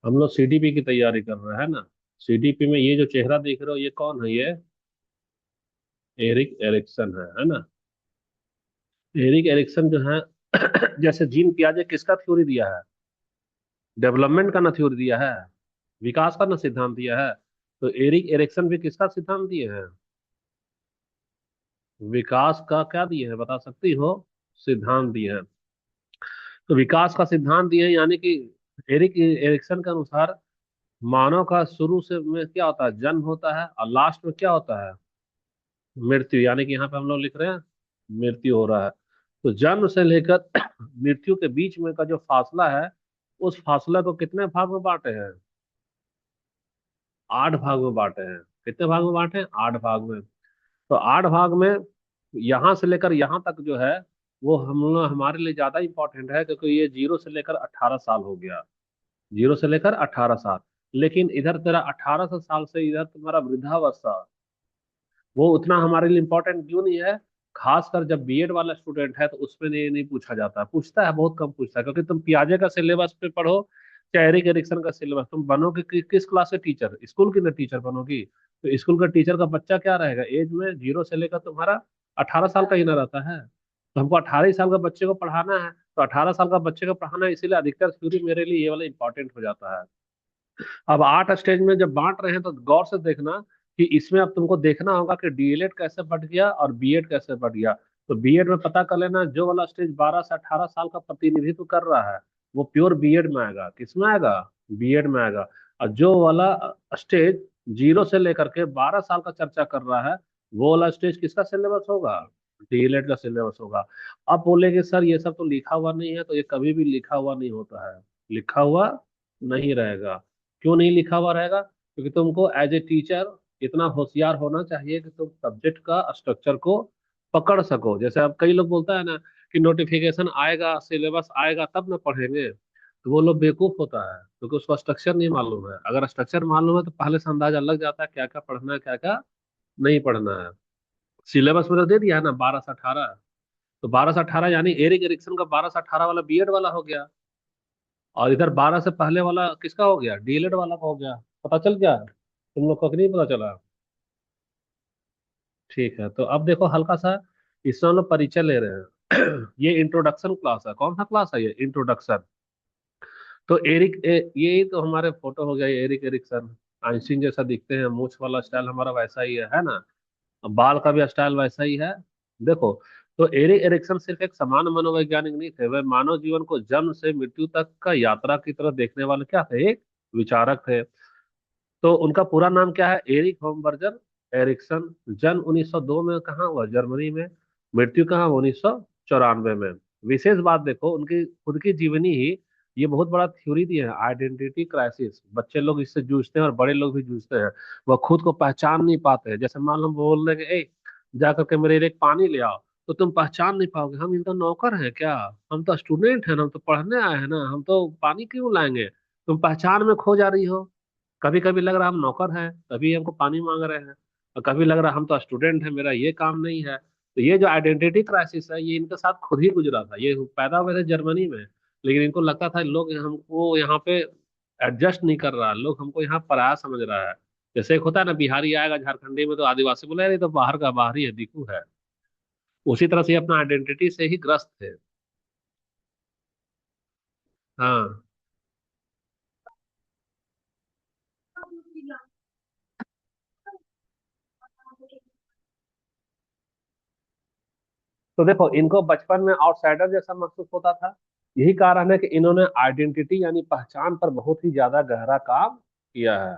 हम लोग सीडीपी की तैयारी कर रहे हैं ना। सीडीपी में ये जो चेहरा देख रहे हो ये कौन है? ये एरिक एरिक्सन है ना। एरिक एरिक्सन जो है जैसे जीन पियाजे किसका थ्योरी दिया है? डेवलपमेंट का ना थ्योरी दिया है, विकास का ना सिद्धांत दिया है। तो एरिक एरिक्सन भी किसका सिद्धांत दिए हैं? विकास का क्या दिए हैं बता सकती हो? सिद्धांत दिए हैं। तो विकास का सिद्धांत दिए हैं, यानी कि एरिक एरिक्सन के अनुसार मानव का शुरू से में क्या होता है, जन्म होता है, और लास्ट में क्या होता है, मृत्यु। यानी कि यहाँ पे हम लोग लिख रहे हैं मृत्यु हो रहा है। तो जन्म से लेकर मृत्यु के बीच में का जो फासला है, उस फासला को कितने भाग में बांटे हैं? 8 भाग में बांटे हैं। कितने भाग में बांटे हैं? 8 भाग में। तो 8 भाग में यहाँ से लेकर यहाँ तक जो है, वो हम लोग हमारे लिए ज्यादा इंपॉर्टेंट है, क्योंकि ये 0 से लेकर 18 साल हो गया। 0 से लेकर 18 साल। लेकिन इधर तेरा 18 साल से इधर तुम्हारा वृद्धावस्था, वो उतना हमारे लिए इम्पोर्टेंट क्यों नहीं है? खासकर जब बीएड वाला स्टूडेंट है तो उसमें नहीं पूछा जाता, पूछता है बहुत कम पूछता है, क्योंकि तुम पियाजे का सिलेबस पे पढ़ो, चाहे एरिक एरिक्सन का सिलेबस, तुम बनोगे किस क्लास के टीचर? स्कूल की ना टीचर बनोगी। तो स्कूल का टीचर का बच्चा क्या रहेगा एज में? 0 से लेकर तुम्हारा 18 साल का ही ना रहता है। तो हमको 18 साल का बच्चे को पढ़ाना है, तो 18 साल का बच्चे को पढ़ाना है, इसीलिए अधिकतर थ्योरी मेरे लिए ये वाला इंपॉर्टेंट हो जाता है। अब 8 स्टेज में जब बांट रहे हैं तो गौर से देखना कि इसमें अब तुमको देखना होगा कि डीएलएड कैसे बढ़ गया और बीएड कैसे बढ़ गया। तो बीएड में पता कर लेना, जो वाला स्टेज 12 से 18 साल का प्रतिनिधित्व कर रहा है, वो प्योर बीएड में आएगा। किसमें आएगा? बीएड में आएगा। और जो वाला स्टेज 0 से लेकर के 12 साल का चर्चा कर रहा है, वो वाला स्टेज किसका सिलेबस होगा? डीएलएड का सिलेबस होगा। अब बोलेगे सर ये सब तो लिखा हुआ नहीं है, तो ये कभी भी लिखा हुआ नहीं होता है। लिखा हुआ नहीं रहेगा। क्यों नहीं लिखा हुआ रहेगा? क्योंकि तुमको एज ए टीचर इतना होशियार होना चाहिए कि तुम सब्जेक्ट का स्ट्रक्चर को पकड़ सको। जैसे अब कई लोग बोलता है ना कि नोटिफिकेशन आएगा, सिलेबस आएगा तब ना पढ़ेंगे, तो वो लोग बेवकूफ होता है, क्योंकि उसको स्ट्रक्चर नहीं मालूम है। अगर स्ट्रक्चर मालूम है तो पहले से अंदाजा लग जाता है क्या क्या पढ़ना है, क्या क्या नहीं पढ़ना है। सिलेबस में तो दे दिया है ना 12 से 18। तो 12 से 18 यानी एरिक एरिक्सन का 12 से 18 वाला बीएड वाला हो गया, और इधर 12 से पहले वाला किसका हो गया? डीएलएड वाला का हो गया। पता चल गया? तुम लोग को कि नहीं पता चला? ठीक है, तो अब देखो हल्का सा इसमें हम लोग परिचय ले रहे हैं। ये इंट्रोडक्शन क्लास है। कौन सा क्लास है ये? इंट्रोडक्शन। तो ये ही तो हमारे फोटो हो गया, ये एरिक एरिक्सन। आइंस्टीन जैसा दिखते हैं, मूछ वाला स्टाइल हमारा वैसा ही है ना। बाल का भी स्टाइल वैसा ही है। देखो, तो एरिक एरिक्सन सिर्फ एक सामान्य मनोवैज्ञानिक नहीं थे, वे मानव जीवन को जन्म से मृत्यु तक का यात्रा की तरह देखने वाले क्या थे? एक विचारक थे। तो उनका पूरा नाम क्या है? Erik Homburger Erikson. जन्म 1902 में कहाँ हुआ? जर्मनी में। मृत्यु कहाँ हुआ? 1994 में। विशेष बात देखो, उनकी खुद की जीवनी ही ये बहुत बड़ा थ्योरी दी है, आइडेंटिटी क्राइसिस। बच्चे लोग इससे जूझते हैं और बड़े लोग भी जूझते हैं। वह खुद को पहचान नहीं पाते हैं। जैसे मान लो बोल रहे कि ए जा करके मेरे लिए एक पानी ले आओ, तो तुम पहचान नहीं पाओगे हम इनका नौकर हैं क्या? हम तो स्टूडेंट हैं ना, हम तो पढ़ने आए हैं ना, हम तो पानी क्यों लाएंगे? तुम पहचान में खो जा रही हो। कभी कभी लग रहा हम नौकर हैं तभी हमको पानी मांग रहे हैं, और कभी लग रहा हम तो स्टूडेंट हैं, मेरा ये काम नहीं है। तो ये जो आइडेंटिटी क्राइसिस है, ये इनके साथ खुद ही गुजरा था। ये पैदा हुए थे जर्मनी में, लेकिन इनको लगता था लोग हमको यहाँ पे एडजस्ट नहीं कर रहा, लोग हमको यहाँ पराया समझ रहा है। जैसे एक होता है ना, बिहारी आएगा झारखंडी में तो आदिवासी बोले अरे ये तो बाहर का बाहरी है, दिकू है। उसी तरह से ये अपना आइडेंटिटी से ही ग्रस्त थे। हाँ। तो देखो, इनको बचपन में आउटसाइडर जैसा महसूस होता था। यही कारण है कि इन्होंने आइडेंटिटी यानी पहचान पर बहुत ही ज्यादा गहरा काम किया है।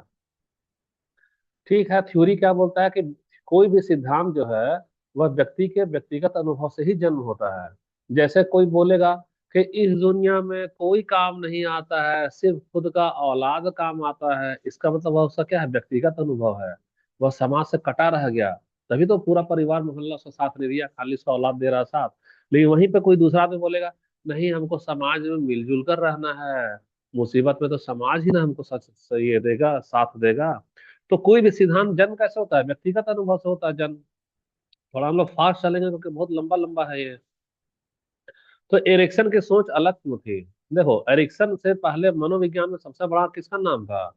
ठीक है, थ्योरी क्या बोलता है कि कोई भी सिद्धांत जो है, वह व्यक्ति के व्यक्तिगत अनुभव से ही जन्म होता है। जैसे कोई बोलेगा कि इस दुनिया में कोई काम नहीं आता है, सिर्फ खुद का औलाद काम आता है, इसका मतलब वह उसका क्या है? व्यक्तिगत अनुभव है। वह समाज से कटा रह गया, तभी तो पूरा परिवार मोहल्ला उसका साथ नहीं दिया, खाली उसका औलाद दे रहा साथ। लेकिन वहीं पे कोई दूसरा आदमी बोलेगा नहीं, हमको समाज में मिलजुल कर रहना है, मुसीबत में तो समाज ही ना हमको सच सही ये देगा, साथ देगा। तो कोई भी सिद्धांत जन्म कैसे होता है? व्यक्तिगत अनुभव से होता है जन्म। थोड़ा हम लोग फास्ट चलेंगे क्योंकि बहुत लंबा लंबा है ये। तो एरिक्सन की सोच अलग क्यों थी? देखो एरिक्सन से पहले मनोविज्ञान में सबसे बड़ा किसका नाम था?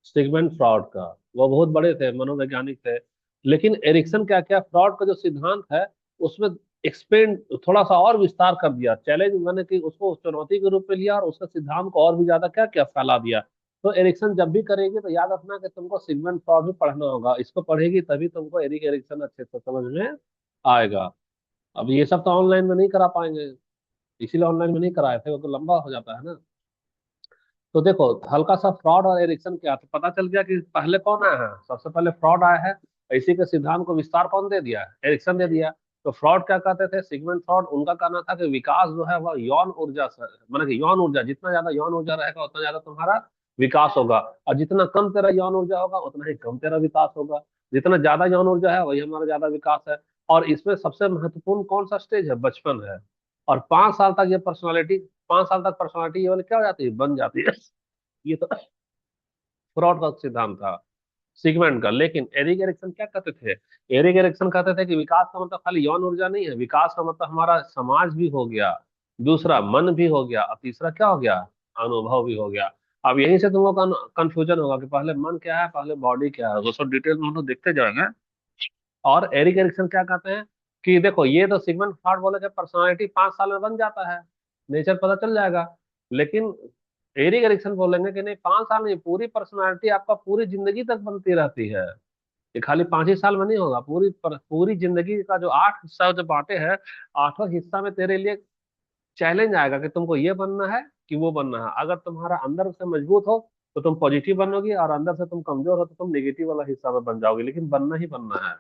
सिगमंड फ्रॉड का। वो बहुत बड़े थे, मनोवैज्ञानिक थे। लेकिन एरिक्सन क्या क्या, फ्रॉड का जो सिद्धांत है उसमें एक्सपेंड थोड़ा सा और विस्तार कर दिया, चैलेंज मैंने कि उसको चुनौती के रूप में लिया और उसका सिद्धांत को और भी ज्यादा क्या क्या फैला दिया। तो एरिक्सन जब भी करेगी तो याद रखना कि तुमको सिगमंड फ्रॉड भी पढ़ना होगा, इसको पढ़ेगी तभी तुमको एरिक एरिक्सन अच्छे से समझ में आएगा। अब ये सब तो ऑनलाइन में नहीं करा पाएंगे, इसीलिए ऑनलाइन में नहीं कराए थे, वो तो लंबा हो जाता है ना। तो देखो हल्का सा फ्रॉड और एरिक्सन क्या, तो पता चल गया कि पहले कौन आया है, सबसे पहले फ्रॉड आया है। इसी के सिद्धांत को विस्तार कौन दे दिया? एरिक्सन दे दिया। तो फ्रॉड क्या कहते थे, सिगमंड फ्रॉड, उनका कहना था कि विकास जो है वह यौन ऊर्जा से, मतलब कि यौन ऊर्जा, जितना ज्यादा यौन ऊर्जा रहेगा उतना ज्यादा तुम्हारा विकास होगा, और जितना कम तेरा यौन ऊर्जा होगा उतना ही कम तेरा विकास होगा। जितना ज्यादा यौन ऊर्जा है वही हमारा ज्यादा विकास है। और इसमें सबसे महत्वपूर्ण कौन सा स्टेज है? बचपन है। और 5 साल तक ये पर्सनालिटी, 5 साल तक पर्सनालिटी ये वाली क्या हो जाती है, बन जाती है। ये तो फ्रॉड का सिद्धांत था सिगमेंट का। लेकिन एरिक एरिक्सन क्या कहते थे? एरिक एरिक्सन कहते थे कि विकास का मतलब खाली यौन ऊर्जा नहीं है, विकास का मतलब हमारा समाज भी हो गया, दूसरा मन भी हो गया, और तीसरा क्या हो गया, अनुभव भी हो गया। अब यहीं से तुमको कंफ्यूजन होगा कि पहले मन क्या है, पहले बॉडी क्या है, वो सब डिटेल में हम लोग देखते जाएंगे। और एरिक एरिक्सन क्या कहते हैं कि देखो ये तो सिगमंड फ्रॉड बोले कि पर्सनालिटी 5 साल में बन जाता है, नेचर पता चल जाएगा। लेकिन एरिक एरिक्सन बोलेंगे कि नहीं, 5 साल नहीं, पूरी पर्सनालिटी आपका पूरी जिंदगी तक बनती रहती है। ये खाली 5 ही साल में नहीं होगा, पूरी जिंदगी का जो 8 हिस्सा जो बांटे हैं, 8वां हिस्सा में तेरे लिए चैलेंज आएगा कि तुमको ये बनना है कि वो बनना है। अगर तुम्हारा अंदर से मजबूत हो तो तुम पॉजिटिव बनोगे, और अंदर से तुम कमजोर हो तो तुम नेगेटिव वाला हिस्सा में बन जाओगे, लेकिन बनना ही बनना है।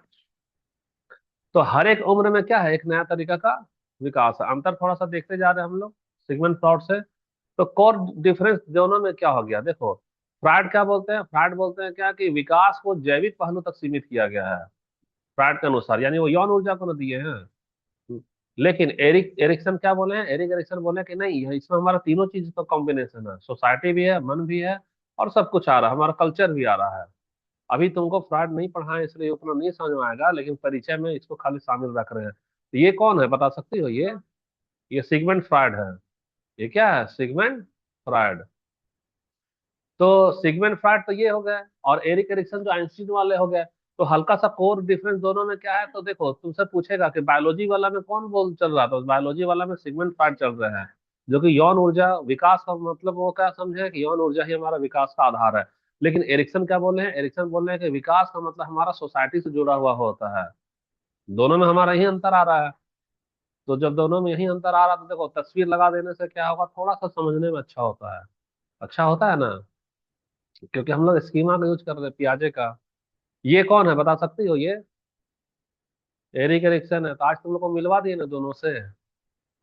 तो हर एक उम्र में क्या है, एक नया तरीका का विकास है। अंतर थोड़ा सा देखते जा रहे हैं हम लोग सिगमंड फ्रॉड से। तो कोर डिफरेंस दोनों में क्या हो गया, देखो फ्रायड क्या बोलते हैं, फ्रायड बोलते हैं क्या कि विकास को जैविक पहलू तक सीमित किया गया है फ्रायड के अनुसार, यानी वो यौन ऊर्जा को न दिए हैं। लेकिन एरिक एरिक्सन क्या बोले हैं, एरिक एरिक्सन बोले हैं कि नहीं, इसमें हमारा तीनों चीज का कॉम्बिनेशन है, सोसाइटी भी है, मन भी है, और सब कुछ आ रहा है, हमारा कल्चर भी आ रहा है। अभी तुमको फ्रॉड नहीं पढ़ाए इसलिए उतना नहीं समझ में आएगा, लेकिन परिचय में इसको खाली शामिल रख रहे हैं। तो ये कौन है बता सकती हो? ये सिगमंड फ्रॉड है। ये क्या है, सिगमंड फ्रॉड। तो सिगमंड फ्रॉड तो ये हो गए, और एरिक एरिक्सन जो आइंस्टीन वाले हो गए। तो हल्का सा कोर डिफरेंस दोनों में क्या है, तो देखो तुमसे पूछेगा कि बायोलॉजी वाला में कौन बोल चल रहा था, बायोलॉजी वाला में सिगमंड फ्रॉड चल रहे हैं, जो कि यौन ऊर्जा विकास का मतलब वो क्या समझे कि यौन ऊर्जा ही हमारा विकास का आधार है। लेकिन एरिक्सन क्या बोले हैं, एरिक्सन बोल रहे हैं कि विकास का मतलब हमारा सोसाइटी से जुड़ा हुआ होता है। दोनों में हमारा यही अंतर आ रहा है। तो जब दोनों में यही अंतर आ रहा है तो देखो तस्वीर लगा देने से क्या होगा, थोड़ा सा समझने में अच्छा होता है। अच्छा होता है ना, क्योंकि हम लोग स्कीमा का यूज कर रहे हैं पियाजे का। ये कौन है बता सकती हो? ये एरिक एरिक्सन है। तो आज तुम लोग को मिलवा दिए ना दोनों से।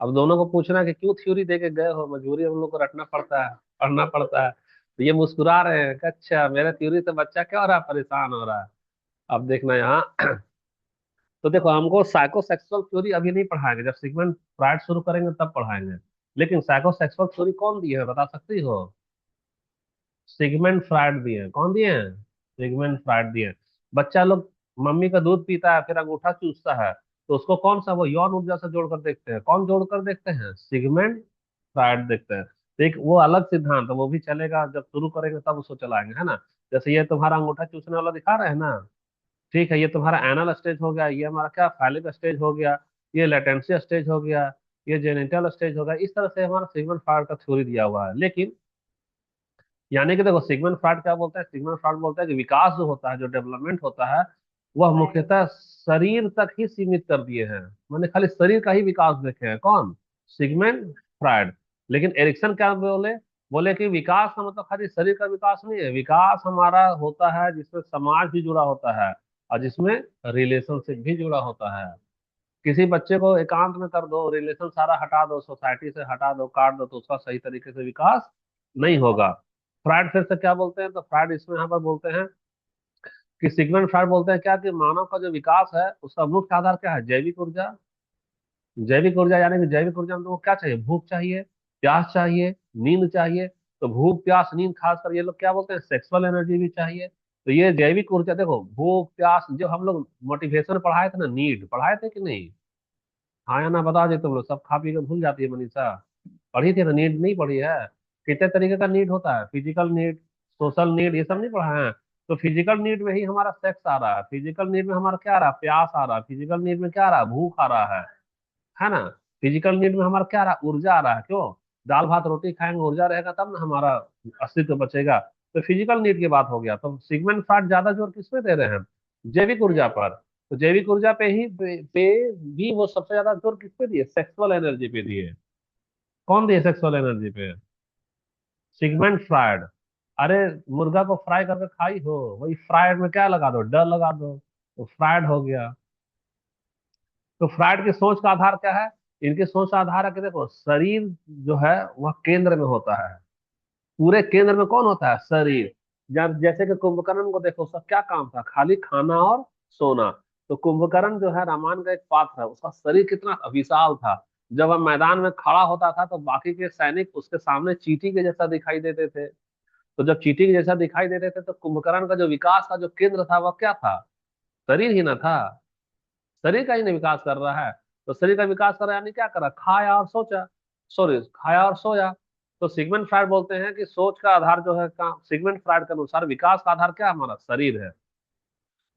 अब दोनों को पूछना है कि क्यों थ्योरी दे के गए हो, मजबूरी हम लोग को रटना पड़ता है, पढ़ना पड़ता है। तो ये मुस्कुरा रहे हैं कि अच्छा मेरे थ्योरी से बच्चा क्या हो रहा है, परेशान हो रहा है। अब देखना यहाँ तो देखो हमको साइकोसेक्सुअल थ्योरी अभी नहीं पढ़ाएंगे, जब सिगमंड फ्रायड शुरू करेंगे तब पढ़ाएंगे। लेकिन साइकोसेक्सुअल थ्योरी कौन दिए है बता सकती हो? सिगमंड फ्रायड दिए हैं। कौन दिए हैं? सिगमंड फ्रायड दिए हैं। बच्चा लोग मम्मी का दूध पीता है फिर अंगूठा चूसता है, तो उसको कौन सा वो यौन ऊर्जा से जोड़कर देखते हैं, कौन जोड़कर देखते हैं? सिगमंड फ्रायड देखते हैं। तो एक वो अलग सिद्धांत है, वो भी चलेगा, जब शुरू करेंगे तब उसको चलाएंगे, है ना। जैसे ये तुम्हारा अंगूठा चूसने वाला दिखा रहे हैं ना, ठीक है, ये तुम्हारा एनल स्टेज हो गया, ये हमारा क्या फैलिक स्टेज हो गया, ये लेटेंसी स्टेज हो गया, ये जेनिटल स्टेज हो गया। इस तरह से हमारा सिगमंड फ्रायड का थ्योरी दिया हुआ है। लेकिन यानी कि देखो सिगमंड फ्रॉइड क्या बोलता है, सिगमंड फ्रॉइड बोलता है कि विकास जो होता है, जो डेवलपमेंट होता है, वह मुख्यतः शरीर तक ही सीमित कर दिए हैं। मैंने खाली शरीर का ही विकास देखे हैं, कौन? Sigmund Freud. लेकिन एरिक्सन क्या बोले, बोले कि विकास का मतलब खाली शरीर का विकास नहीं है, विकास हमारा होता है जिसमें समाज भी जुड़ा होता है, और जिसमें रिलेशनशिप भी जुड़ा होता है। किसी बच्चे को एकांत में कर दो, रिलेशन सारा हटा दो, सोसाइटी से हटा दो, काट दो, तो उसका सही तरीके से विकास नहीं होगा। फ्रायड फिर से क्या बोलते हैं, तो फ्रायड इसमें यहाँ पर बोलते हैं कि सिगमंड फ्रायड बोलते हैं क्या कि मानव का जो विकास है उसका मुख्य आधार क्या है, जैविक ऊर्जा। जैविक ऊर्जा यानी कि जैविक ऊर्जा में तुमको क्या चाहिए, भूख चाहिए, प्यास चाहिए, नींद चाहिए। तो भूख प्यास नींद, खासकर ये लोग क्या बोलते हैं, सेक्सुअल एनर्जी भी चाहिए। तो ये जैविक ऊर्जा, देखो भूख प्यास, जो हम लोग मोटिवेशन पढ़ाए थे ना, नीड पढ़ाए थे कि नहीं? हाँ या ना बता दे, तुम लोग सब खा पी के भूल जाती है मनीषा। पढ़ी थी ना, नीड नहीं पढ़ी है? कितने तरीके का नीड होता है, फिजिकल नीड, सोशल नीड, ये सब नहीं पढ़ा है? तो फिजिकल नीड में ही हमारा सेक्स आ रहा है, फिजिकल नीड में हमारा क्या आ रहा है, प्यास आ रहा है, फिजिकल नीड में क्या आ रहा है, भूख आ रहा है ना? फिजिकल नीड में हमारा क्या आ रहा है, ऊर्जा आ रहा है। क्यों? दाल भात रोटी खाएंगे, ऊर्जा रहेगा तब ना हमारा अस्तित्व बचेगा। तो फिजिकल नीड की बात हो गया। तो सिगमंड फ्रॉइड ज्यादा जोर किस पे दे रहे हैं, जैविक ऊर्जा पर। तो जैविक ऊर्जा पे ही भी वो सबसे ज्यादा जोर किस पे दिए, सेक्सुअल एनर्जी पे दिए। कौन दिए सेक्सुअल एनर्जी पे? Sigmund Freud. अरे, मुर्गा को फ्राई करके खाई हो, वही फ्राइड में क्या लगा दो, डर लगा दो, तो फ्राइड हो गया। तो फ्रायड की सोच का आधार क्या है? इनकी सोच का आधार है कि देखो, शरीर जो है वह केंद्र में होता है। पूरे केंद्र में कौन होता है, शरीर। जब जैसे कि कुंभकर्ण को देखो, उसका क्या काम था, खाली खाना और सोना। तो कुंभकर्ण जो है रामायण का एक पात्र है, उसका शरीर कितना विशाल था। जब वह मैदान में खड़ा होता था तो बाकी के सैनिक उसके सामने चींटी के जैसा दिखाई देते थे। तो जब चींटी के जैसा दिखाई देते थे तो कुंभकर्ण का जो विकास का जो केंद्र था वह क्या था, शरीर ही ना था। शरीर का ही नहीं विकास कर रहा है। तो शरीर का विकास कर रहा है यानी क्या कर रहा है, खाया और सोचा, सॉरी, खाया और सोया। तो सिगमंड फ्रायड बोलते हैं कि सोच का आधार जो है, सिगमंड फ्रायड के अनुसार विकास का आधार क्या है, हमारा शरीर है।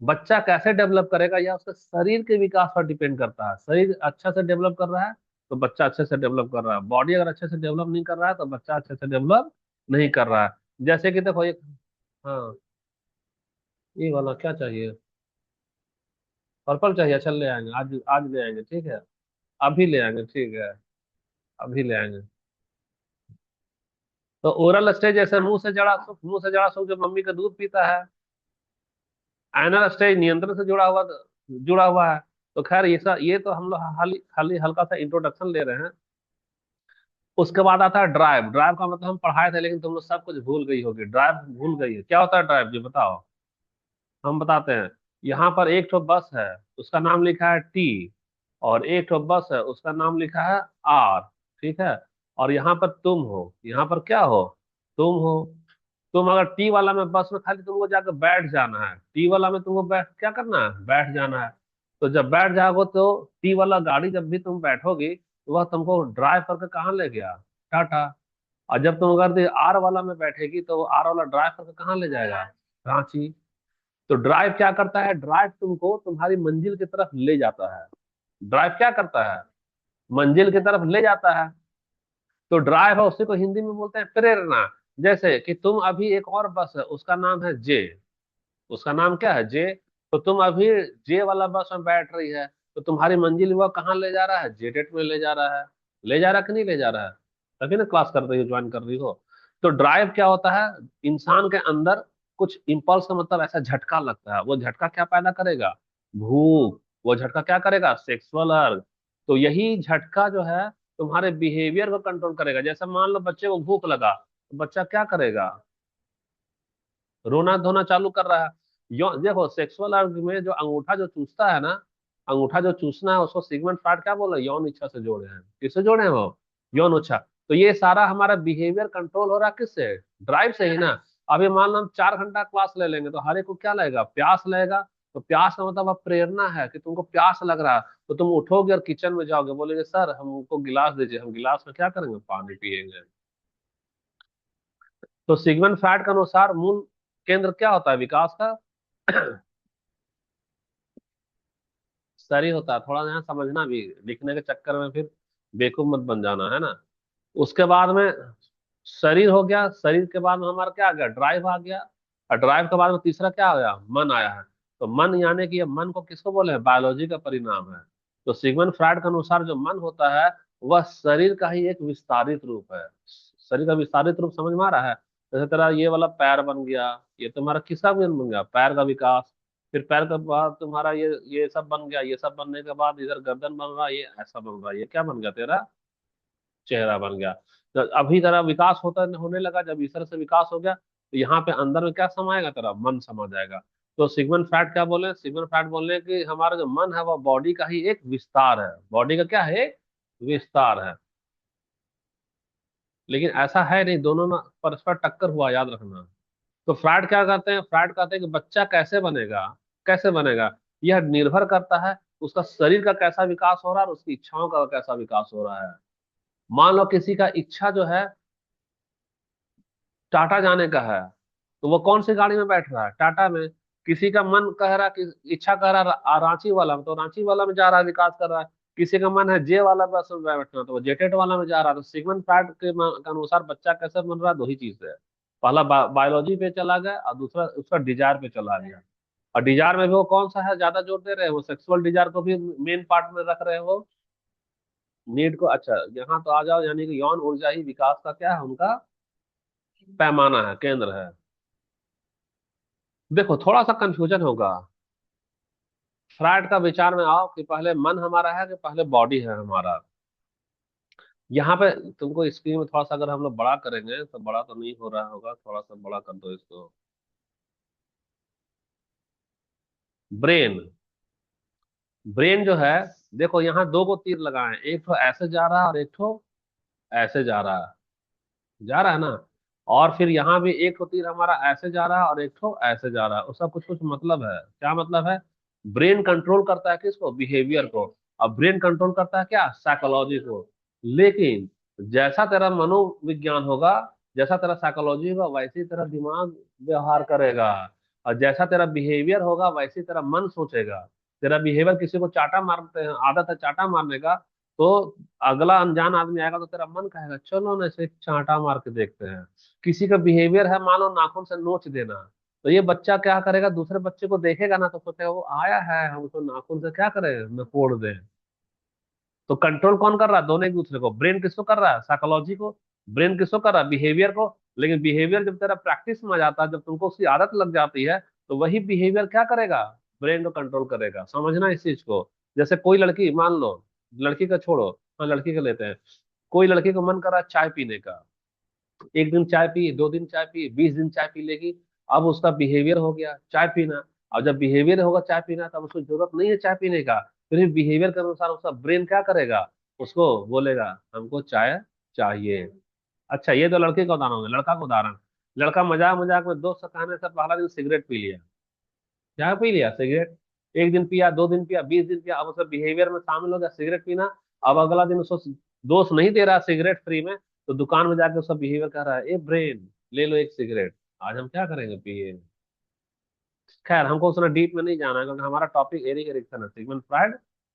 बच्चा कैसे डेवलप करेगा यह उसके शरीर के विकास पर डिपेंड करता है। शरीर अच्छा से डेवलप कर रहा है तो बच्चा अच्छे से डेवलप कर रहा है, बॉडी अगर अच्छे से डेवलप नहीं कर रहा है तो बच्चा अच्छे से डेवलप नहीं कर रहा है। जैसे कि देखो एक, हाँ, ये वाला क्या चाहिए, पर्पल चाहिए, चल ले आएंगे, आज आज ले आएंगे, ठीक है। अभी ले आएंगे, ठीक है, अभी ले आएंगे। तो ओरल स्टेज जैसे मुंह से जड़ा सुख, मुंह से जड़ा सुख जो मम्मी का दूध पीता है। एनल स्टेज नियंत्रण से जुड़ा हुआ है। तो खैर ये तो हम लोग खाली खाली हल्का सा इंट्रोडक्शन ले रहे हैं। उसके बाद आता है ड्राइव। ड्राइव का मतलब हम पढ़ाए थे लेकिन तुम लोग सब कुछ भूल गई होगी, ड्राइव भूल गई है, क्या होता है ड्राइव जी बताओ। हम बताते हैं। यहाँ पर एक ठो बस है, उसका नाम लिखा है टी। और एक ठो बस है, उसका नाम लिखा है आर। ठीक है। और यहाँ पर तुम हो, यहाँ पर क्या हो, तुम हो। तुम अगर टी वाला में बस में खाली तुमको जाकर बैठ जाना है, टी वाला में तुमको बैठ क्या करना है, बैठ जाना है। तो जब बैठ जाओगे तो टी वाला गाड़ी जब भी तुम बैठोगी तो वह तुमको ड्राइव करके कहाँ ले गया, टाटा। और जब तुम अगर आर वाला में बैठेगी तो आर वाला ड्राइव करके कहाँ ले जाएगा, रांची। तो ड्राइव क्या करता है, ड्राइव तुमको तुम्हारी मंजिल की तरफ ले जाता है। ड्राइव क्या करता है, मंजिल की तरफ ले जाता है। तो ड्राइव है, उसी को हिंदी में बोलते हैं प्रेरणा। जैसे कि तुम अभी एक और बस है, उसका नाम है जे। उसका नाम क्या है, जे। तो तुम अभी जे वाला बस में बैठ रही है, तो तुम्हारी मंजिल वह कहाँ ले जा रहा है, जे डेट में ले जा रहा है। ले जा रहा है कि नहीं ले जा रहा है? तभी ना क्लास कर रही हो, ज्वाइन कर रही हो। तो ड्राइव क्या होता है, इंसान के अंदर कुछ इम्पल्स का मतलब ऐसा झटका लगता है, वो झटका क्या पैदा करेगा, भूख। वो झटका क्या करेगा, सेक्सुअल अर्ग। तो यही झटका जो है तुम्हारे बिहेवियर को कंट्रोल करेगा। जैसे मान लो बच्चे को भूख लगा, तो बच्चा क्या करेगा, रोना धोना चालू कर रहा है। देखो सेक्सुअल अर्ग में जो अंगूठा जो चूसता है ना, अंगूठा जो चूसना है उसको सिगमंड फ्रॉइड क्या बोल रहे हैं, यौन इच्छा से जोड़े हैं। किससे जोड़े हैं वो, यौन इच्छा। तो ये सारा हमारा बिहेवियर कंट्रोल हो रहा है किससे, ड्राइव से ही ना। अभी मान लो हम 4 घंटा क्लास ले लेंगे तो हर एक को क्या लगेगा, प्यास लगेगा। तो प्यास का मतलब अब प्रेरणा है कि तुमको प्यास लग रहा है। तो तुम उठोगे और किचन में जाओगे, बोलेगे सर हमको गिलास दीजिए, हम गिलास में क्या करेंगे, पानी पिएंगे। तो सिगमंड फ्रॉइड के अनुसार मूल केंद्र क्या होता है विकास का, सही होता है। थोड़ा यहाँ समझना भी, लिखने के चक्कर में फिर बेवकूफ मत बन जाना, है ना। उसके बाद में शरीर हो गया, शरीर के बाद में हमारा क्या आ गया, ड्राइव आ गया। और ड्राइव के बाद में तीसरा क्या आ गया, मन आया है। तो मन यानी कि ये मन को किसको बोले हैं, बायोलॉजी का परिणाम है। तो सिगमंड फ्रायड के अनुसार जो मन होता है वह शरीर का ही एक विस्तारित रूप है। शरीर का विस्तारित रूप समझ में आ रहा है। जैसे तेरा ये वाला पैर बन गया, ये तुम्हारा किसका बन गया, पैर का विकास। फिर पैर के बाद तुम्हारा ये सब बन गया, ये सब बनने के बाद इधर गर्दन बन रहा, ये ऐसा बन रहा, ये क्या बन गया तेरा, चेहरा बन गया। तो अभी तेरा विकास होता होने लगा, जब इस तरह से विकास हो गया तो यहाँ पे अंदर में क्या समाएगा, तेरा मन समा जाएगा। तो सिगमंड फ्रायड क्या बोले, सिगमंड फ्रायड बोले कि हमारा जो मन है वह बॉडी का ही एक विस्तार है, बॉडी का क्या है, एक विस्तार है। लेकिन ऐसा है नहीं, दोनों में परस्पर टक्कर हुआ, याद रखना। तो फ्रायड क्या करते हैं, फ्रायड कहते हैं कि बच्चा कैसे बनेगा, कैसे बनेगा, यह निर्भर करता है उसका शरीर का कैसा विकास हो रहा है और उसकी इच्छाओं का कैसा विकास हो रहा है। मान लो किसी का इच्छा जो है टाटा जाने का है, तो वो कौन सी गाड़ी में बैठ रहा है? टाटा में। किसी का मन कह रहा कि इच्छा कह रहा रांची वाला में, तो रांची वाला में जा रहा है, विकास कर रहा है। किसी का मन है जे वाला बस में बैठना, तो वो जेटेट वाला में जा रहा है। तो सिगमंड फ्रायड के अनुसार बच्चा कैसे बन रहा है? दो ही चीज है। पहला बायोलॉजी पे चला गया, और दूसरा उसका डिजायर पे चला गया। और डिजायर में भी वो कौन सा है ज्यादा जोर दे रहे हैं? वो सेक्सुअल डिजायर को भी मेन पार्ट में रख रहे हैं वो, नीड को। अच्छा, यहाँ तो आ जाओ, यानी कि यौन ऊर्जा ही विकास का क्या है उनका पैमाना है, केंद्र है। देखो थोड़ा सा कंफ्यूजन होगा। फ्रायड का विचार में आओ कि पहले मन हमारा है कि पहले बॉडी है हमारा। यहाँ पे तुमको स्क्रीन में थोड़ा सा अगर हम लोग बड़ा करेंगे, तो बड़ा तो नहीं हो रहा होगा, थोड़ा सा बड़ा कर दो इसको। ब्रेन। ब्रेन जो है, देखो यहाँ दो को तीर लगाए हैं, एक तो ऐसे जा रहा है और एक तो ऐसे जा रहा है। जा रहा है ना? और फिर यहाँ भी एक तो तीर हमारा ऐसे जा रहा है और एक तो ऐसे जा रहा है। उसका कुछ कुछ मतलब है। क्या मतलब है? ब्रेन कंट्रोल करता है किसको? बिहेवियर को। अब ब्रेन कंट्रोल करता है क्या? साइकोलॉजी को। लेकिन जैसा तेरा मनोविज्ञान होगा, जैसा तेरा साइकोलॉजी होगा, वैसे ही तेरा दिमाग व्यवहार करेगा। और जैसा तेरा बिहेवियर होगा, वैसे ही तेरा मन सोचेगा। तेरा बिहेवियर, किसी को चाटा मारते हैं, आदत है चाटा मारने का, तो अगला अनजान आदमी आएगा तो तेरा मन कहेगा चलो ना इसे चांटा मार के देखते हैं। किसी का बिहेवियर है, मान लो नाखून से नोच देना, तो ये बच्चा क्या करेगा? दूसरे बच्चे को देखेगा ना, तो सोचेगा वो आया है, हम उसको नाखून से क्या करें, नकोड़ दें। तो कंट्रोल कौन कर रहा है? दोनों एक दूसरे को। ब्रेन किसको कर रहा है? साइकोलॉजी को। ब्रेन किसको कर रहा है? बिहेवियर को। लेकिन बिहेवियर जब तेरा प्रैक्टिस में आ जाता है, जब तुमको उसकी आदत लग जाती है, तो वही बिहेवियर क्या करेगा? ब्रेन को कंट्रोल करेगा। समझना इस चीज को। जैसे कोई लड़की, मान लो, लड़की का छोड़ो, हाँ लड़की का लेते हैं। कोई लड़की को मन कर रहा है चाय पीने का। एक दिन चाय पी, दो दिन चाय पी, 20 दिन चाय पी लेगी। अब उसका बिहेवियर हो गया चाय पीना। अब जब बिहेवियर होगा चाय पीना, तब उसको जरूरत नहीं है चाय पीने का। फिर बिहेवियर के अनुसार उसका ब्रेन क्या करेगा? उसको बोलेगा हमको चाय चाहिए। अच्छा, ये तो लड़के का उदाहरण है। लड़का का उदाहरण, लड़का मजाक मजाक में दोस्त से कहने से पहला दिन सिगरेट पी लिया। क्या पी लिया? सिगरेट। एक दिन पिया, दो दिन पिया, 20 दिन पिया, अब उसका बिहेवियर में शामिल हो गया सिगरेट पीना। अब अगला दिन उसको दोस्त नहीं दे रहा सिगरेट फ्री में, तो दुकान में जाके उसका बिहेवियर कर रहा है, ए ब्रेन ले लो एक सिगरेट, आज हम क्या करेंगे, पिए। खैर हमको उतना डीप में नहीं जाना है, क्योंकि हमारा टॉपिक एरिक एरिक्सन है, सिगमंड फ्रायड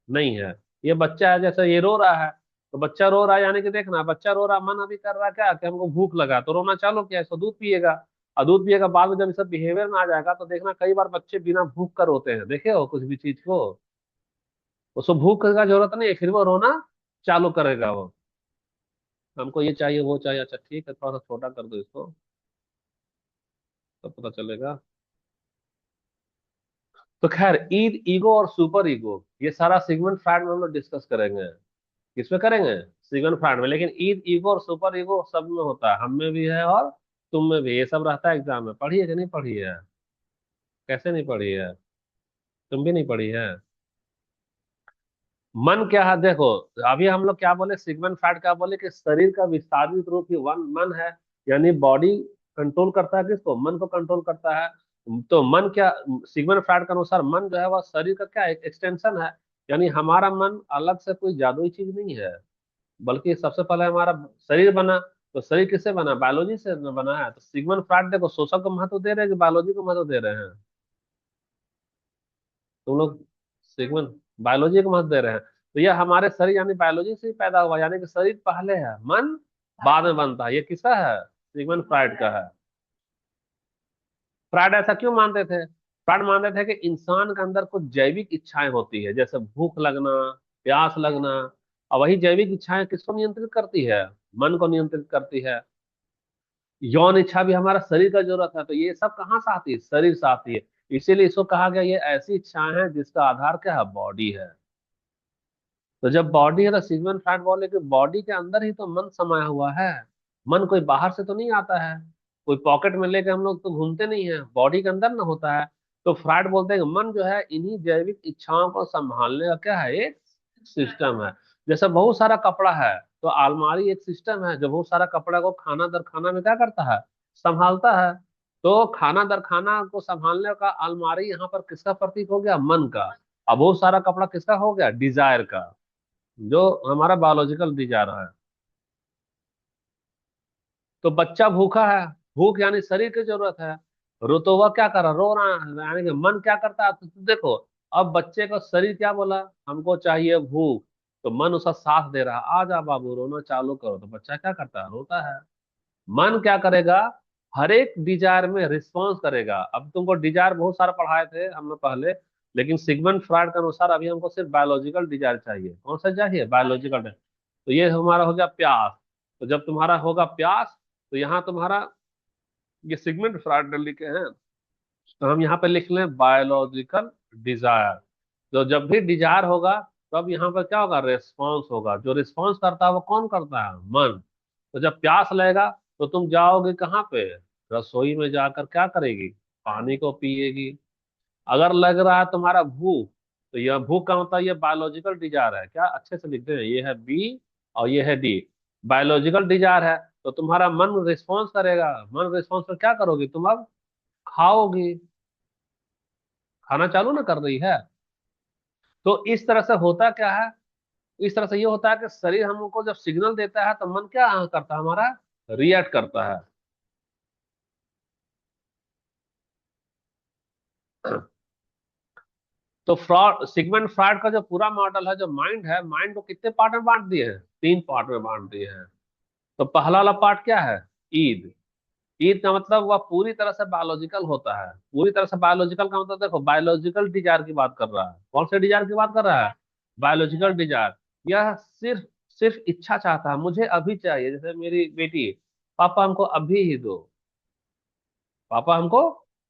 नहीं है। ये बच्चा है, जैसे ये रो रहा है, तो बच्चा रो रहा है, यानी कि देखना, बच्चा रो रहा है, मन अभी कर रहा है क्या कि हमको भूख लगा, तो रोना चालू किया, इसको दूध पिएगा। और दूध पिएगा, बाद में जब इस बिहेवियर में आ जाएगा, तो देखना कई बार बच्चे बिना भूख कर रोते हैं, देखे हो कुछ भी चीज को? उसको भूख का जरूरत नहीं है, फिर वो रोना चालू करेगा वो। हमको ये चाहिए वो चाहिए, अच्छा ठीक है, थोड़ा सा छोटा कर दो इसको, तब पता चलेगा। तो खैर, ईद, ईगो और सुपर ईगो, ये सारा सिगमंड फ्रायड में हम लोग डिस्कस करेंगे। किसमें करेंगे? सिगमंड फ्रायड में। लेकिन ईद, ईगो और सुपर ईगो सब में होता है, हम में भी है और तुम में भी, ये सब रहता है एग्जाम में। पढ़ी है कि नहीं पढ़ी है? कैसे नहीं पढ़ी है? तुम भी नहीं पढ़ी है? मन क्या है? देखो, अभी हम लोग क्या बोले, सिगमंड फ्रायड क्या बोले कि शरीर का विस्तारित रूप ही वन मन है। यानी बॉडी कंट्रोल करता है किसको? मन को कंट्रोल करता है। तो मन क्या, सिगमंड फ्रायड के अनुसार मन जो है वह शरीर का क्या एक एक्सटेंशन है। यानी हमारा मन अलग से कोई जादुई चीज नहीं है, बल्कि सबसे पहले हमारा शरीर बना। तो शरीर किससे बना? बायोलॉजी से बना है। तो सिगमंड फ्रायड देखो, सोशल को महत्व दे रहे हैं कि बायोलॉजी को महत्व दे रहे हैं? तुम लोग सिगमंड बायोलॉजी को महत्व दे रहे हैं। तो यह हमारे शरीर यानी बायोलॉजी से ही पैदा हुआ, यानी कि शरीर पहले है, मन बाद में बनता है। ये किसका है? सिगमंड फ्रायड का है। फ्रायड ऐसा क्यों मानते थे? फ्रायड मानते थे कि इंसान के अंदर कुछ जैविक इच्छाएं होती है, जैसे भूख लगना, प्यास लगना। और वही जैविक इच्छाएं किसको नियंत्रित करती है? मन को नियंत्रित करती है। यौन इच्छा भी हमारा शरीर का जरूरत है, तो ये सब कहाँ से आती है? शरीर से आती है। इसीलिए इसको कहा गया ये ऐसी इच्छाएं हैं जिसका आधार क्या है? बॉडी है। तो जब बॉडी है, तो सिगमंड फ्रायड बोले कि बॉडी के अंदर ही तो मन समाया हुआ है। मन कोई बाहर से तो नहीं आता है, कोई पॉकेट में लेके हम लोग तो घूमते नहीं है, बॉडी के अंदर ना होता है। तो फ्रायड बोलते हैं कि मन जो है इन्हीं जैविक इच्छाओं को संभालने का क्या है? एक सिस्टम है। जैसे बहुत सारा कपड़ा है, तो अलमारी एक सिस्टम है जो बहुत सारा कपड़ा को खाना दर खाना में क्या करता है? संभालता है। तो खाना दर खाना को संभालने का अलमारी यहाँ पर किसका प्रतीक हो गया? मन का। अब बहुत सारा कपड़ा किसका हो गया? डिजायर का, जो हमारा बायोलॉजिकल डिजायर है। तो बच्चा भूखा है, भूख यानी शरीर की जरूरत है। तो वह क्या कर रहा, रो रहा है, यानी कि मन क्या करता है, तो देखो अब बच्चे का शरीर क्या बोला, हमको चाहिए भूख। तो मन उसका साथ दे रहा है, आ जा बाबू रोना चालू करो, तो बच्चा क्या करता है, रोता है। मन क्या करेगा, हर एक डिजायर में रिस्पॉन्स करेगा। अब तुमको डिजायर बहुत सारा पढ़ाए थे हमने पहले, लेकिन सिगमंड फ्रॉइड के अनुसार अभी हमको सिर्फ बायोलॉजिकल डिजायर चाहिए। कौन सा चाहिए, बायोलॉजिकल। तो ये हमारा हो गया प्यास। तो जब तुम्हारा होगा प्यास, तो यहाँ तुम्हारा, ये सिगमंड फ्रॉइड ने लिखे हैं, तो हम यहाँ पे लिख लें बायोलॉजिकल डिजायर। तो जब भी डिजायर होगा, तब यहाँ पर क्या होगा, रिस्पॉन्स होगा। जो रिस्पॉन्स करता है वो कौन करता है, मन। तो जब प्यास लगेगा, तो तुम जाओगे कहाँ पे, रसोई में जाकर क्या करेगी, पानी को पिएगी। अगर लग रहा है तुम्हारा भूख, तो यह भूख का मतलब ये बायोलॉजिकल डिजायर है, क्या अच्छे से लिखते हैं, ये है बी और ये है डी। बायोलॉजिकल डिजायर है, तो तुम्हारा मन रिस्पॉन्स करेगा। मन रिस्पॉन्स पर क्या करोगे, तुम अब खाओगी, खाना चालू ना कर रही है। तो इस तरह से होता क्या है, इस तरह से ये होता है कि शरीर हमको जब सिग्नल देता है, तो मन क्या करता है हमारा, रिएक्ट करता है। तो सिगमंड फ्रॉइड का जो पूरा मॉडल है, जो माइंड है, माइंड को कितने पार्ट में बांट दिए हैं, तीन पार्ट में बांट दिए हैं। तो पहला वाला पार्ट क्या है, ईद। ईद का मतलब वह पूरी तरह से बायोलॉजिकल होता है। पूरी तरह से बायोलॉजिकल का मतलब देखो, बायोलॉजिकल डिजायर की बात कर रहा है। कौन से डिजायर की बात कर रहा है, बायोलॉजिकल डिजायर। यह सिर्फ सिर्फ इच्छा चाहता है, मुझे अभी चाहिए। जैसे मेरी बेटी, पापा हमको अभी ही दो, पापा हमको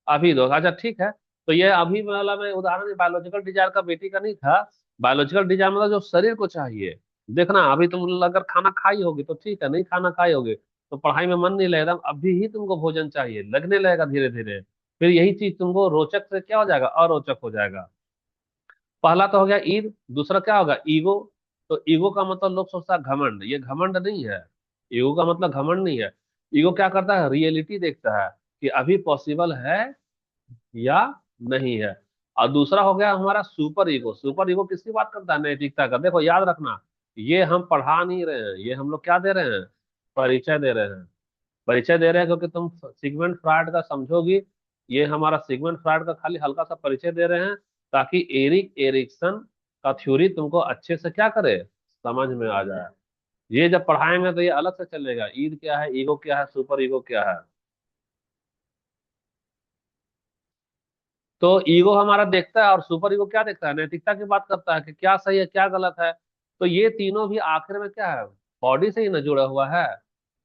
अभी दो। अच्छा ठीक है, तो ये अभी वाला मैं उदाहरण बायोलॉजिकल डिजायर का बेटी का नहीं था। बायोलॉजिकल डिजायर मतलब जो शरीर को चाहिए। देखना अभी तुम अगर खाना खाई होगी तो ठीक है, नहीं खाना खाई होगी तो पढ़ाई में मन नहीं लगेगा, अभी ही तुमको भोजन चाहिए, लगने लगेगा धीरे धीरे। फिर यही चीज तुमको रोचक से क्या हो जाएगा, अरोचक हो जाएगा। पहला तो हो गया ईद, दूसरा क्या होगा, ईगो। तो ईगो का मतलब लोग सोचता है घमंड, ये घमंड नहीं है। ईगो का मतलब घमंड नहीं है। ईगो क्या करता है, रियलिटी देखता है कि अभी पॉसिबल है या नहीं है। और दूसरा हो गया हमारा सुपर ईगो। सुपर ईगो किसकी बात करता है, नैतिकता का। देखो याद रखना, ये हम पढ़ा नहीं रहे हैं, ये हम लोग क्या दे रहे हैं, परिचय दे रहे हैं। परिचय दे रहे हैं क्योंकि तुम सिगमंड फ्रॉइड का समझोगी। ये हमारा सिगमंड फ्रॉइड का खाली हल्का सा परिचय दे रहे हैं, ताकि एरिक एरिक्सन का थ्योरी तुमको अच्छे से क्या करे, समझ में आ जाए। ये जब पढ़ाएंगे तो ये अलग से चलेगा, ईद क्या है, ईगो क्या है, सुपर ईगो क्या है। तो ईगो हमारा देखता है और सुपर ईगो क्या देखता है, नैतिकता की बात करता है कि क्या सही है क्या गलत है। तो ये तीनों भी आखिर में क्या है, बॉडी से ही ना जुड़ा हुआ है।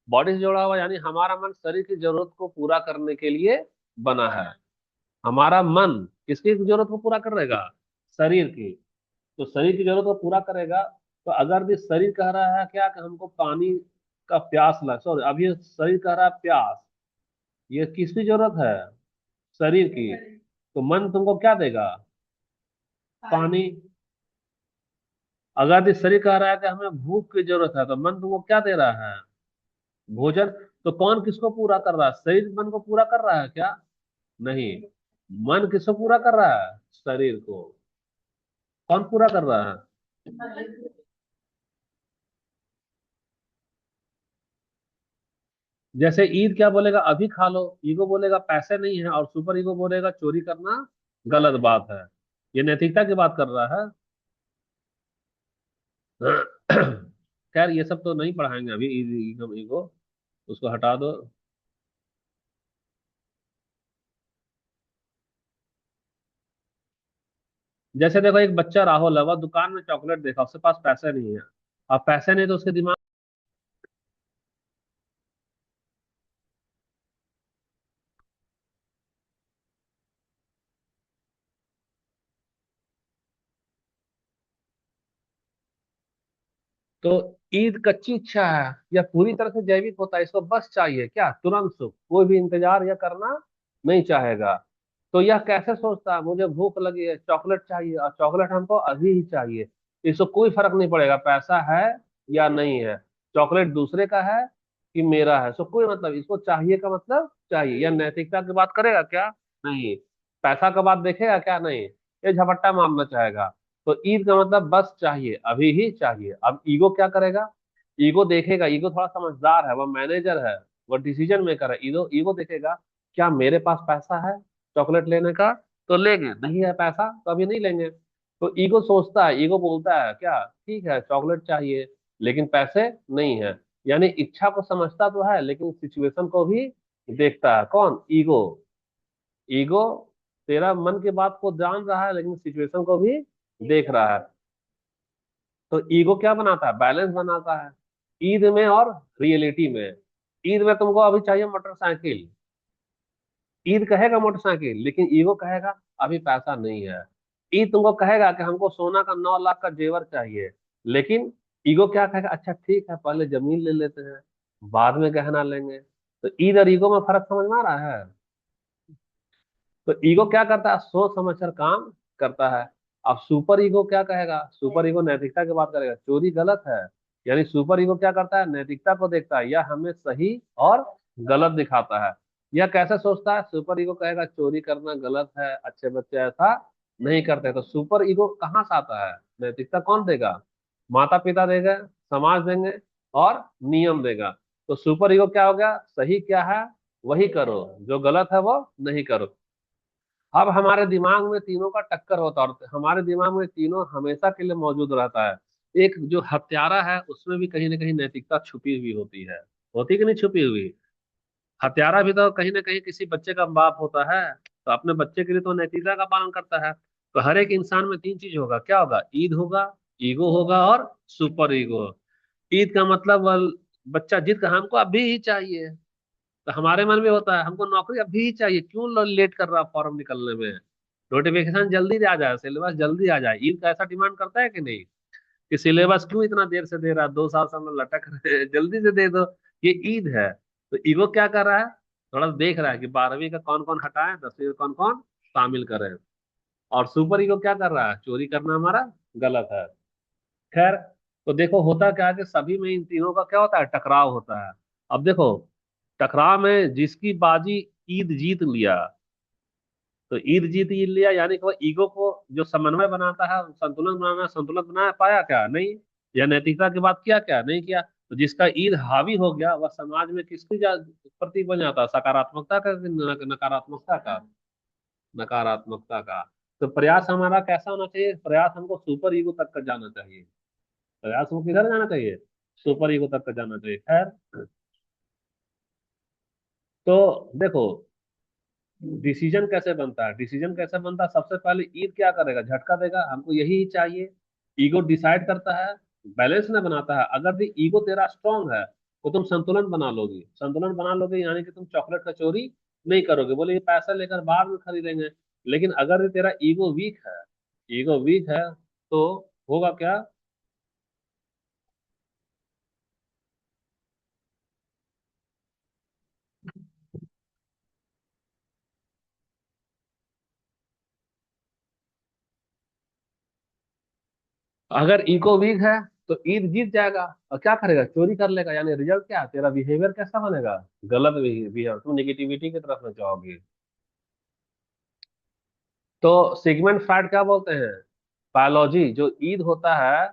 बॉडी से जुड़ा हुआ यानी हमारा मन शरीर की जरूरत को पूरा करने के लिए बना है। हमारा मन किसकी जरूरत को पूरा करेगा, शरीर की। तो शरीर की जरूरत को पूरा करेगा। तो अगर भी शरीर कह रहा है क्या कि हमको पानी का प्यास लग, सॉरी अभी शरीर कह रहा है प्यास, ये किसकी जरूरत है, शरीर की। तो मन तुमको क्या देगा, पानी। अगर ये शरीर कह रहा है कि हमें भूख की जरूरत है, तो मन तुमको क्या दे रहा है, भोजन। तो कौन किसको पूरा कर रहा है, शरीर मन को पूरा कर रहा है क्या, नहीं। मन किसको पूरा कर रहा है, शरीर को। कौन पूरा कर रहा है, जैसे ईद क्या बोलेगा, अभी खा लो। ईगो बोलेगा पैसे नहीं है, और सुपर ईगो बोलेगा चोरी करना गलत बात है। ये नैतिकता की बात कर रहा है। खैर ये सब तो नहीं पढ़ाएंगे अभी, ईगो ईगो उसको हटा दो। जैसे देखो एक बच्चा राहुल है, वह दुकान में चॉकलेट देखा, उसके पास पैसे नहीं है। अब पैसे नहीं तो उसके दिमाग, तो ईद कच्ची इच्छा है या पूरी तरह से जैविक होता है, इसको बस चाहिए क्या, तुरंत सुख, कोई भी इंतजार या करना नहीं चाहेगा। तो यह कैसे सोचता है, मुझे भूख लगी है, चॉकलेट चाहिए, और चॉकलेट हमको अभी ही चाहिए। इसको कोई फर्क नहीं पड़ेगा पैसा है या नहीं है, चॉकलेट दूसरे का है कि मेरा है, सो कोई मतलब, इसको चाहिए का मतलब चाहिए। यह नैतिकता की बात करेगा क्या, नहीं। पैसा का बात देखेगा क्या, नहीं। ये झपट्टा मामला चाहेगा। तो ईद का मतलब बस चाहिए, अभी ही चाहिए। अब ईगो क्या करेगा, ईगो देखेगा, ईगो थोड़ा समझदार है, वह मैनेजर है। वो डिसीजन मेकर है। ईगो ईगो देखेगा क्या मेरे पास पैसा है चॉकलेट लेने का, तो लेंगे, नहीं है पैसा तो अभी नहीं लेंगे। तो ईगो सोचता है, ईगो बोलता है क्या, ठीक है चॉकलेट चाहिए लेकिन पैसे नहीं है। यानी इच्छा को समझता तो है लेकिन सिचुएशन को भी देखता है। कौन? ईगो। ईगो तेरा मन की बात को जान रहा है लेकिन सिचुएशन को भी देख रहा है। तो ईगो क्या बनाता है? बैलेंस बनाता है ईद में और रियलिटी में। ईद में तुमको अभी चाहिए मोटरसाइकिल, ईद कहेगा मोटरसाइकिल, लेकिन ईगो कहेगा अभी पैसा नहीं है। ईद तुमको कहेगा कि हमको सोना का 9 लाख का जेवर चाहिए, लेकिन ईगो क्या कहेगा, अच्छा ठीक है पहले जमीन ले लेते हैं बाद में गहना लेंगे। तो ईद और ईगो में फर्क समझ में आ रहा है? तो ईगो क्या करता है? सोच समझ कर काम करता है। अब सुपर ईगो क्या कहेगा? सुपर ईगो नैतिकता की बात करेगा, चोरी गलत है। यानी सुपर ईगो क्या करता है? नैतिकता को देखता है, यह हमें सही और गलत दिखाता है। यह कैसे सोचता है? सुपर ईगो कहेगा चोरी करना गलत है, अच्छे बच्चे ऐसा नहीं करते। तो सुपर ईगो कहाँ से आता है? नैतिकता कौन देगा? माता पिता देगा, समाज देंगे और नियम देगा। तो सुपर ईगो क्या हो गया? सही क्या है वही करो, जो गलत है वो नहीं करो। अब हमारे दिमाग में तीनों का टक्कर होता है और हमारे दिमाग में तीनों हमेशा के लिए मौजूद रहता है। एक जो हत्यारा है उसमें भी कहीं ना कहीं नैतिकता छुपी हुई होती है। होती कि नहीं छुपी हुई? हत्यारा भी तो कहीं ना कहीं किसी बच्चे का बाप होता है, तो अपने बच्चे के लिए तो नैतिकता का पालन करता है। तो हर एक इंसान में तीन चीज होगा, क्या होगा? ईद होगा, ईगो होगा और सुपर ईगो। ईद का मतलब बच्चा जिद का हमको अभी ही चाहिए। तो हमारे मन में होता है हमको नौकरी अभी ही चाहिए, क्यों लेट कर रहा फॉर्म निकलने में, नोटिफिकेशन जल्दी आ जाए, सिलेबस जल्दी आ जाए। ईद का ऐसा डिमांड करता है कि नहीं, कि सिलेबस क्यों इतना देर से दे रहा है, 2 साल से हम लोग लटक रहे हैं, जल्दी से दे दो। ये ईद है। तो ईगो क्या कर रहा है? थोड़ा सा देख रहा है कि 12वीं का कौन कौन हटाए, 10वीं का कौन कौन शामिल करे। और सुपर ईगो क्या कर रहा है? चोरी करना हमारा गलत है। खैर, तो देखो होता क्या है कि सभी में इन तीनों का क्या होता है? टकराव होता है। अब देखो, टकराव में जिसकी बाजी ईद जीत लिया, तो ईद जीत ही लिया, यानी कि वो ईगो को जो समन्वय बनाता है, संतुलन बनाना, संतुलन बना पाया क्या? नहीं। या नैतिकता की बात किया क्या? नहीं किया। तो जिसका ईद हावी हो गया वह समाज में किसकी प्रतीक बन जाता है? सकारात्मकता का कि नकारात्मकता का? नकारात्मकता का। तो प्रयास हमारा कैसा होना चाहिए? प्रयास हमको सुपर ईगो तक का जाना चाहिए। प्रयास हमको किधर जाना चाहिए? सुपर ईगो तक का जाना चाहिए। खैर, तो देखो, डिसीजन कैसे बनता है? डिसीजन कैसे बनता है? सबसे पहले ईद क्या करेगा? झटका देगा, हमको यही चाहिए। ईगो डिसाइड करता है, बैलेंस में बनाता है। अगर भी ईगो तेरा स्ट्रांग है तो तुम संतुलन बना लोगे। संतुलन बना लोगे यानी कि तुम चॉकलेट का चोरी नहीं करोगे, बोले ये पैसा लेकर बाद में खरीदेंगे। लेकिन अगर तेरा ईगो वीक है, ईगो वीक है, तो होगा क्या? अगर ईगो वीक है तो ईद जीत जाएगा और क्या करेगा? चोरी कर लेगा। यानी रिजल्ट क्या है? तेरा बिहेवियर कैसा बनेगा? गलत बिहेवियर, तुम निगेटिविटी की तरफ में जाओगे। तो सिगमंड फ्राइड क्या बोलते हैं? बायोलॉजी जो ईद होता है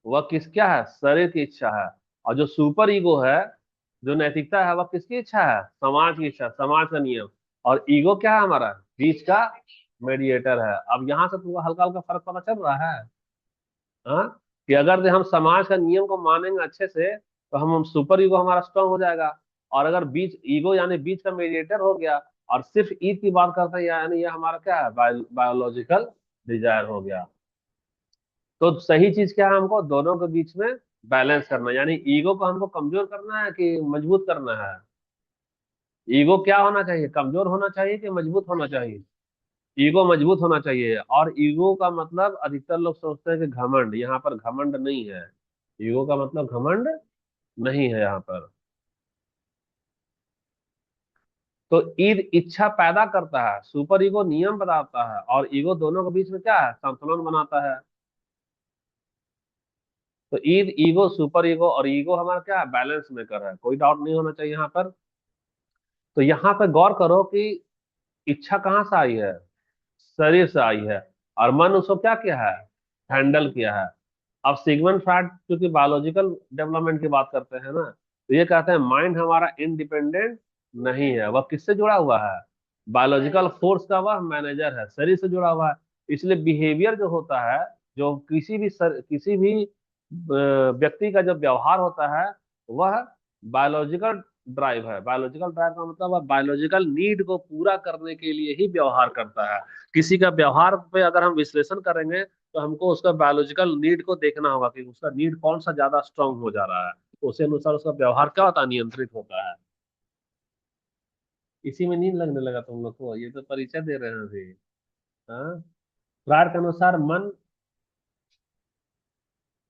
वह किस क्या है? शरीर की इच्छा है। और जो सुपर ईगो है, जो नैतिकता है, वह किसकी इच्छा है? समाज की इच्छा, समाज का नियम। और ईगो क्या है? हमारा बीच का मेडिएटर है। अब यहाँ से तुमको हल्का हल्का फर्क पता चल रहा है? हाँ, कि अगर हम समाज का नियम को मानेंगे अच्छे से तो हम सुपर ईगो हमारा स्ट्रांग हो जाएगा। और अगर बीच ईगो यानी बीच का मेडिएटर हो गया और सिर्फ ईद की बात करते हैं, यानी ये हमारा क्या है? बायोलॉजिकल डिजायर हो गया। तो सही चीज क्या है? हमको दोनों के बीच में बैलेंस करना, यानी ईगो को हमको कमजोर करना है कि मजबूत करना है? ईगो क्या होना चाहिए? कमजोर होना चाहिए कि मजबूत होना चाहिए? ईगो मजबूत होना चाहिए। और ईगो का मतलब अधिकतर लोग सोचते हैं कि घमंड, यहाँ पर घमंड नहीं है। ईगो का मतलब घमंड नहीं है यहाँ पर। तो ईद इच्छा पैदा करता है, सुपर ईगो नियम बनाता है, और ईगो दोनों के बीच में क्या है? संतुलन बनाता है। तो ईद ईगो सुपर ईगो, और ईगो हमारा क्या है? बैलेंस मेकर है, कोई डाउट नहीं होना चाहिए यहाँ पर। तो यहाँ पे गौर करो कि इच्छा कहाँ से आई है? शरीर से आई है। और मन उसको क्या किया है? हैंडल किया है। अब सिगमंड फ्राइड क्योंकि बायोलॉजिकल डेवलपमेंट की बात करते हैं ना, तो ये कहते हैं माइंड हमारा इंडिपेंडेंट नहीं है, वह किससे जुड़ा हुआ है, बायोलॉजिकल फोर्स का वह मैनेजर है, शरीर से जुड़ा हुआ है। इसलिए बिहेवियर जो होता है, जो किसी भी व्यक्ति का जो व्यवहार होता है, वह बायोलॉजिकल ड्राइव है। बायोलॉजिकल ड्राइव का मतलब वह बायोलॉजिकल नीड को पूरा करने के लिए ही व्यवहार करता है। किसी का व्यवहार पे अगर हम विश्लेषण करेंगे तो हमको उसका बायोलॉजिकल नीड को देखना होगा कि उसका नीड कौन सा ज्यादा स्ट्रांग हो जा रहा है, उसी अनुसार उसका व्यवहार क्या होता है, नियंत्रित होता है। इसी में नींद लगने लगा तुम लोग को, ये तो परिचय दे रहे हैं अभी। हाँ, फ्रायड के अनुसार मन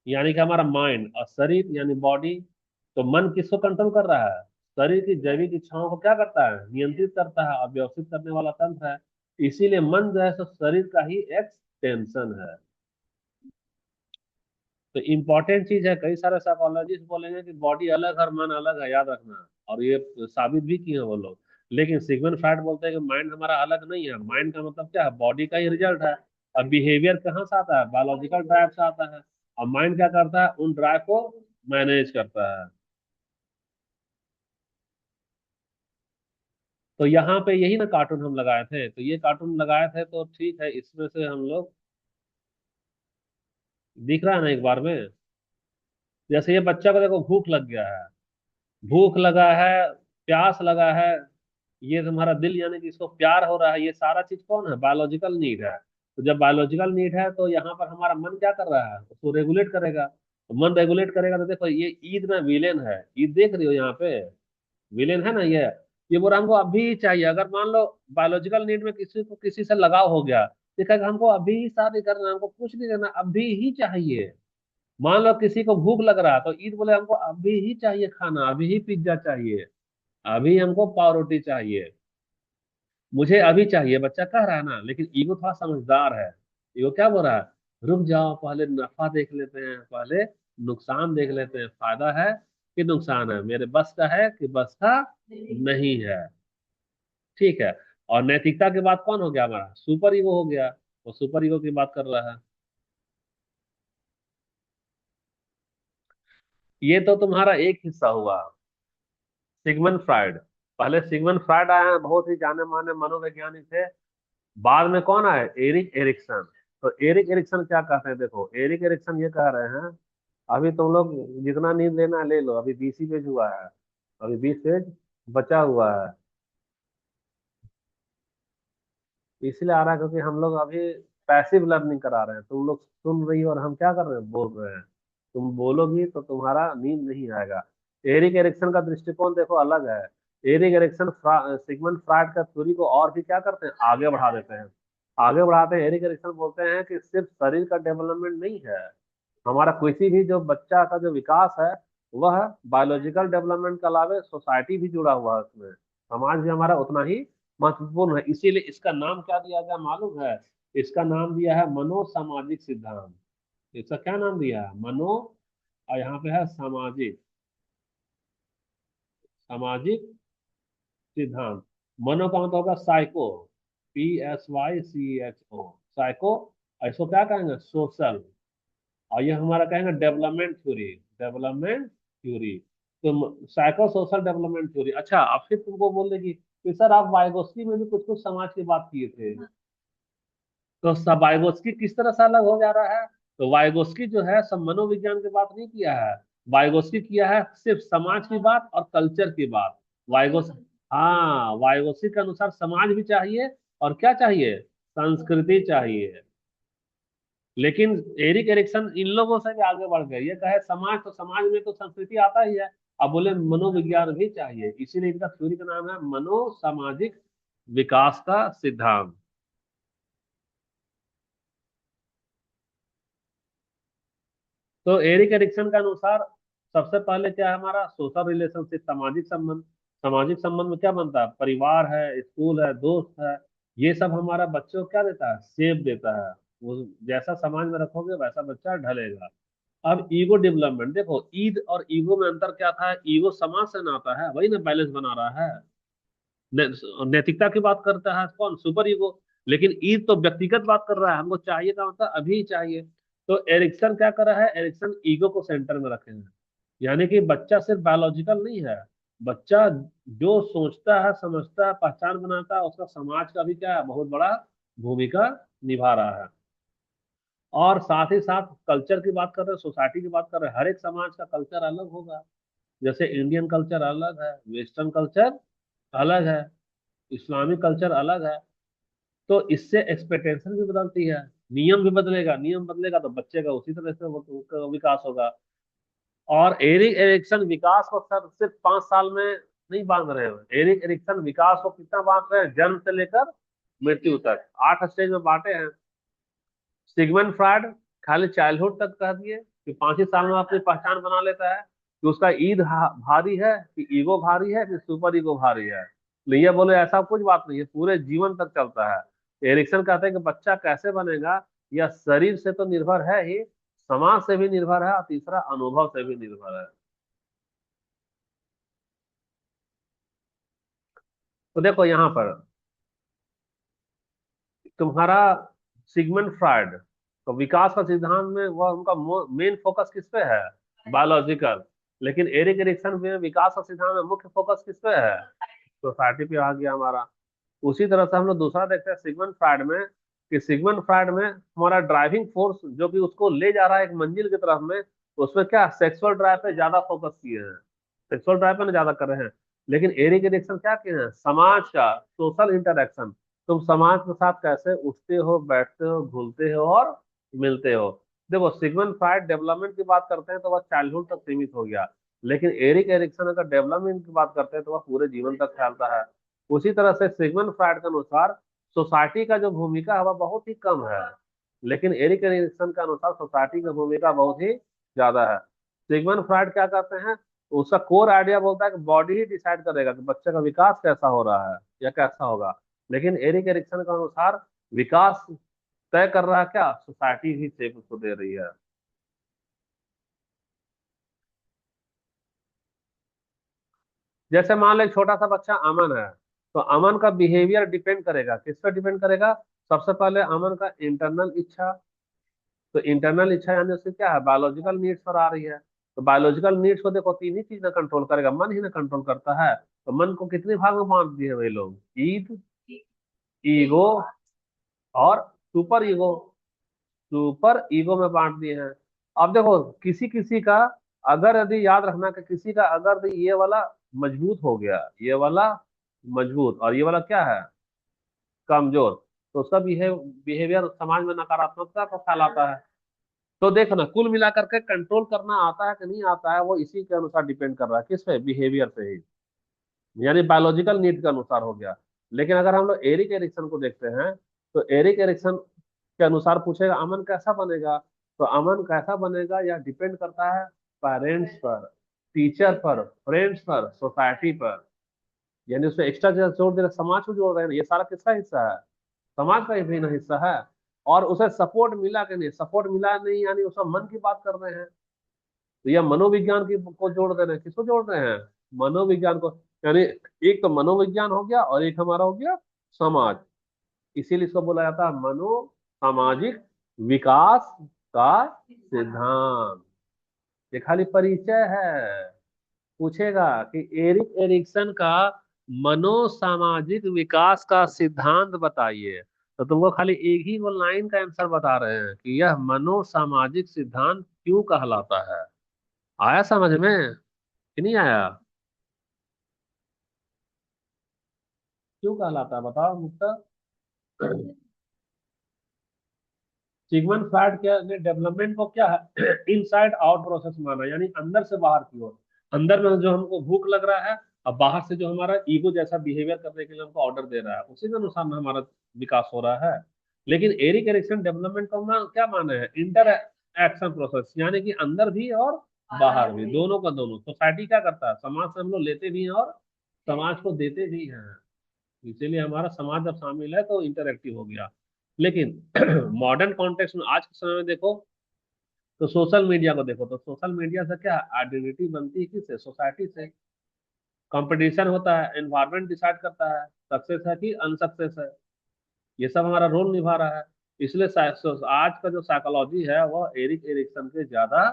यानी कि हमारा माइंड, और शरीर यानी बॉडी। तो मन किसको कंट्रोल कर रहा है, शरीर की जैविक इच्छाओं को क्या करता है, नियंत्रित करता है और व्यवस्थित करने वाला तंत्र है। इसीलिए मन जो है सो शरीर का ही एक्सटेंशन है। तो इम्पोर्टेंट चीज है, कई सारे साइकोलॉजिस्ट बोलेंगे कि बॉडी अलग है और मन अलग है, याद रखना। और ये साबित भी किए हैं वो लोग। लेकिन सिगमंड फ्रायड बोलते हैं कि माइंड हमारा अलग नहीं है, माइंड का मतलब क्या है, बॉडी का ही रिजल्ट है। और बिहेवियर कहाँ से आता है, बायोलॉजिकल ड्राइव से आता है। और माइंड क्या करता है, उन ड्राइव को मैनेज करता है। तो यहाँ पे यही ना कार्टून हम लगाए थे, तो ये कार्टून लगाए थे तो ठीक है, इसमें से हम लोग, दिख रहा है ना एक बार में। जैसे ये बच्चा को देखो, भूख लग गया है, भूख लगा है, प्यास लगा है, ये तुम्हारा दिल यानी कि इसको प्यार हो रहा है, ये सारा चीज कौन है, बायोलॉजिकल नीड है। तो जब बायोलॉजिकल नीड है तो यहाँ पर हमारा मन क्या कर रहा है, उसको रेगुलेट करेगा। तो मन रेगुलेट करेगा तो देखो, ये ईद में विलेन है, ईद देख रही हो यहाँ पे, विलेन है ना ये बोल रहा हमको अभी ही चाहिए। अगर मान लो बायोलॉजिकल नीड में किसी को किसी से लगाव हो गया, तो कहेगा हमको अभी ही शादी करना है, हमको कुछ नहीं करना, अभी ही चाहिए। मान लो किसी को भूख लग रहा है तो ईद बोले हमको अभी ही चाहिए खाना, अभी ही पिज्जा चाहिए, अभी हमको पाव रोटी चाहिए, मुझे अभी चाहिए, बच्चा कह रहा है ना। लेकिन ईगो थोड़ा समझदार है, ईगो क्या बोल रहा है, रुक जाओ, पहले नफा देख लेते हैं, पहले नुकसान देख लेते हैं, फायदा है कि नुकसान है, मेरे बस का है कि बस का नहीं है। ठीक है। और नैतिकता की बात कौन हो गया, हमारा सुपर ईगो हो गया, वो सुपर ईगो की बात कर रहा है। ये तो तुम्हारा एक हिस्सा हुआ, सिगमंड फ्राइड। पहले सिगमंड फ्राइड आए हैं, बहुत ही जाने माने मनोवैज्ञानिक थे। बाद में कौन आए, एरिक एरिक्सन। तो एरिक एरिक्सन क्या कहते हैं, देखो एरिक एरिक्सन ये कह रहे हैं, अभी तुम लोग जितना नींद लेना है ले लो, अभी 20 ही पेज हुआ है, अभी 20 पेज बचा हुआ है। इसलिए आ रहा है क्योंकि हम लोग अभी पैसिव लर्निंग करा रहे हैं, तुम लोग सुन रही हो और हम क्या कर रहे हैं, बोल रहे हैं। तुम बोलोगी तो तुम्हारा नींद नहीं आएगा। एरिक एरिक्सन का दृष्टिकोण देखो अलग है। एरिक एरिक्सन सिगमंड फ्रायड का थ्योरी को और भी क्या करते हैं, आगे बढ़ा देते हैं। आगे बढ़ाते हैं, एरिक एरिक्सन बोलते हैं कि सिर्फ शरीर का डेवलपमेंट नहीं है, हमारा किसी भी जो बच्चा का जो विकास है, वह बायोलॉजिकल डेवलपमेंट के अलावा सोसाइटी भी जुड़ा हुआ है उसमें, समाज भी हमारा उतना ही महत्वपूर्ण है। इसीलिए इसका नाम क्या दिया गया मालूम है, इसका नाम दिया है मनोसामाजिक सिद्धांत। इसका क्या नाम दिया है, मनो, और यहाँ पे है सामाजिक, सामाजिक सिद्धांत। मनो का मतलब होगा साइको, PSYCHO, साइको। इसको क्या कहेंगे, सोशल। और ये हमारा कहेंगे डेवलपमेंट थ्योरी, डेवलपमेंट थ्योरी। तो साइको सोशल डेवलपमेंट थ्योरी। अच्छा, अब फिर तुमको बोल देगी कि सर आप वाइगोस्की में भी कुछ कुछ समाज की बात किए थे, तो सब वाइगोस्की किस तरह से अलग हो जा रहा है। तो वाइगोस्की जो है सब मनोविज्ञान की बात नहीं किया है, वाइगोस्की किया है सिर्फ समाज की बात और कल्चर की बात। वाइगोस हाँ, वाइगोस्की के अनुसार समाज भी चाहिए, और क्या चाहिए, संस्कृति चाहिए। लेकिन एरिक एरिक्सन इन लोगों से भी आगे बढ़ गए, ये कहे समाज, तो समाज में तो संस्कृति आता ही है, अब बोले मनोविज्ञान भी चाहिए। इसीलिए इनका थ्योरी का नाम है मनो सामाजिक विकास का सिद्धांत। तो एरिक एरिक्सन के अनुसार सबसे पहले क्या है, हमारा सोशल रिलेशनशिप, सामाजिक संबंध। सामाजिक संबंध में क्या बनता है, परिवार है, स्कूल है, दोस्त है, ये सब हमारा बच्चों को क्या देता है, सेप देता है। वो जैसा समाज में रखोगे वैसा बच्चा ढलेगा। अब ईगो डेवलपमेंट देखो, ईद और ईगो में अंतर क्या था, ईगो समाज से नाता है, वही ना बैलेंस बना रहा है। नैतिकता की बात करता है कौन, सुपर ईगो। लेकिन ईद तो व्यक्तिगत बात कर रहा है, हमको चाहिए का मतलब अभी ही चाहिए। तो एरिक्सन क्या कर रहा है, एरिक्सन ईगो को सेंटर में रखे हैं। यानी कि बच्चा सिर्फ बायोलॉजिकल नहीं है, बच्चा जो सोचता है, समझता है, पहचान बनाता है, उसका समाज का भी क्या है, बहुत बड़ा भूमिका निभा रहा है। और साथ ही साथ कल्चर की बात कर रहे हैं, सोसाइटी की बात कर रहे हैं, हर एक समाज का कल्चर अलग होगा। जैसे इंडियन कल्चर अलग है, वेस्टर्न कल्चर अलग है, इस्लामिक कल्चर अलग है। तो इससे एक्सपेक्टेशन भी बदलती है, नियम भी बदलेगा, नियम बदलेगा तो बच्चे का उसी तरह से वो विकास होगा। और एरिक एरिक्सन विकास को सर सिर्फ 5 साल में नहीं बांध रहे हैं, एरिक एरिक्सन विकास को कितना बांध रहे हैं, जन्म से लेकर मृत्यु तक 8 स्टेज में बांटे हैं। सिगमंड फ्रॉइड खाली चाइल्डहुड तक कह दिए कि 5 ही साल में अपनी पहचान बना लेता है, कि उसका ईद भारी है कि ईगो भारी है कि सुपर ईगो भारी है। नहीं, ये बोले ऐसा कुछ बात नहीं है, पूरे जीवन तक चलता है। एरिक्सन कहते हैं कि बच्चा कैसे बनेगा, यह शरीर से तो निर्भर है ही, समाज से भी निर्भर है, और तीसरा अनुभव से भी निर्भर है। तो देखो यहाँ पर तुम्हारा सिगमंड फ्रॉइड तो विकास का सिद्धांत में वह उनका मेन फोकस किस पे है, बायोलॉजिकल। लेकिन एरिक एरिक्सन में विकास का सिद्धांत में मुख्य फोकस किस पे है, सोसाइटी पे आ गया हमारा। उसी तरह से हम लोग दूसरा देखते हैं सिगमंड फ्रॉइड में, कि सिगमंड फ्रॉइड में हमारा ड्राइविंग फोर्स जो कि उसको ले जा रहा है एक मंजिल की तरफ में, उसमें क्या सेक्सुअल ड्राइव पे ज्यादा फोकस किए हैं, सेक्सुअल ड्राइव पे ना ज्यादा कर रहे हैं। लेकिन एरिक एरिक्सन क्या किए हैं, समाज का सोशल इंटरेक्शन, तुम समाज के साथ कैसे उठते हो, बैठते हो, घुलते हो और मिलते हो। देखो सिगमंड फ्रॉइड डेवलपमेंट की बात करते हैं तो वह चाइल्डहुड तक सीमित हो गया, लेकिन एरिक एरिक्सन अगर डेवलपमेंट की बात करते हैं तो वह पूरे जीवन तक फैलता है। उसी तरह से सिगमंड फ्रॉइड के अनुसार सोसाइटी का जो भूमिका है वह बहुत ही कम है, लेकिन एरिक एरिक्सन के अनुसार सोसाइटी की भूमिका बहुत ही ज्यादा है। सिगमंड फ्रॉइड क्या कहते हैं, उसका कोर आइडिया बोलता है कि बॉडी ही डिसाइड करेगा कि बच्चे का विकास कैसा हो रहा है या कैसा होगा। लेकिन एरिक एरिक्सन के अनुसार विकास तय कर रहा है क्या, सोसाइटी ही शेप उसको दे रही है। जैसे मान लो एक छोटा सा बच्चा अमन है, तो अमन का बिहेवियर डिपेंड करेगा, किस पे डिपेंड करेगा, सबसे पहले अमन का इंटरनल इच्छा। तो इंटरनल इच्छा यानी उसकी क्या है, बायोलॉजिकल नीड्स पर आ रही है। तो बायोलॉजिकल नीड्स को देखो तीन ही चीज ना कंट्रोल करेगा, मन ही ना कंट्रोल करता है। तो मन को कितने भाग में बांट दिए वही लोग, ईद, ईगो और सुपर ईगो, सुपर ईगो में बांट दिए हैं। अब देखो किसी किसी का, अगर यदि याद रखना कि किसी का अगर ये वाला मजबूत हो गया, ये वाला मजबूत और ये वाला क्या है, कमजोर, तो उसका बिहेवियर समाज में नकारात्मकता को फैलाता है। तो देखो ना, कुल मिलाकर के कंट्रोल करना आता है कि नहीं आता है, वो इसी के अनुसार डिपेंड कर रहा है, किस पे, बिहेवियर पे ही, यानी बायोलॉजिकल नीड के अनुसार हो गया। लेकिन अगर हम लोग एरिक एरिक्सन को देखते हैं, तो एरिक एरिक्सन के अनुसार पूछेगा अमन कैसा बनेगा, तो अमन कैसा बनेगा यह डिपेंड करता है पेरेंट्स पर, टीचर पर, फ्रेंड्स पर, सोसाइटी पर। यानी उसमें एक्स्ट्रा जोड़ दे रहे, समाज को जोड़ रहे हैं, ये सारा किसका हिस्सा है, समाज का ही भिन्न हिस्सा है। और उसे सपोर्ट मिला कि नहीं, सपोर्ट मिला नहीं यानी उसका मन की बात कर रहे हैं। तो यह मनोविज्ञान की को जोड़ दे रहे हैं, किसको जोड़ रहे हैं, मनोविज्ञान को। यानी एक तो मनोविज्ञान हो गया और एक हमारा हो गया समाज। इसीलिए इसको बोला जाता है मनो सामाजिक विकास का सिद्धांत। ये खाली परिचय है, पूछेगा कि एरिक एरिक्सन का मनोसामाजिक विकास का सिद्धांत बताइए, तो तुमको खाली एक ही वो लाइन का आंसर बता रहे हैं कि यह मनोसामाजिक सिद्धांत क्यों कहलाता है। आया समझ में कि नहीं आया, क्यों कहलाता है बताओ मुक्ता। सिगमंड फ्रॉइड क्या ने डेवलपमेंट को क्या है, इनसाइड आउट प्रोसेस माना, यानी अंदर से बाहर की ओर। अंदर में जो हमको भूख लग रहा है, और बाहर से जो हमारा ईगो जैसा बिहेवियर करने के लिए हमको ऑर्डर दे रहा है, उसी के अनुसार में हमारा विकास हो रहा है। लेकिन एरिक एरिक्सन डेवलपमेंट को क्या माना है, इंटर एक्शन प्रोसेस, यानी कि अंदर भी और बाहर भी, दोनों का दोनों। सोसाइटी क्या करता है, समाज से हम लोग लेते भी हैं और समाज को देते भी हैं, इसीलिए हमारा समाज जब शामिल है तो इंटरेक्टिव हो गया। लेकिन मॉडर्न कॉन्टेक्स्ट में आज के समय में देखो, तो सोशल मीडिया को देखो, तो सोशल मीडिया से क्या आइडेंटिटी बनती है, किससे, सोसाइटी से। कंपटीशन होता है, एनवायरनमेंट डिसाइड करता है सक्सेस है कि अनसक्सेस है, ये सब हमारा रोल निभा रहा है। इसलिए आज का जो साइकोलॉजी है वह एरिक एरिक्सन से ज्यादा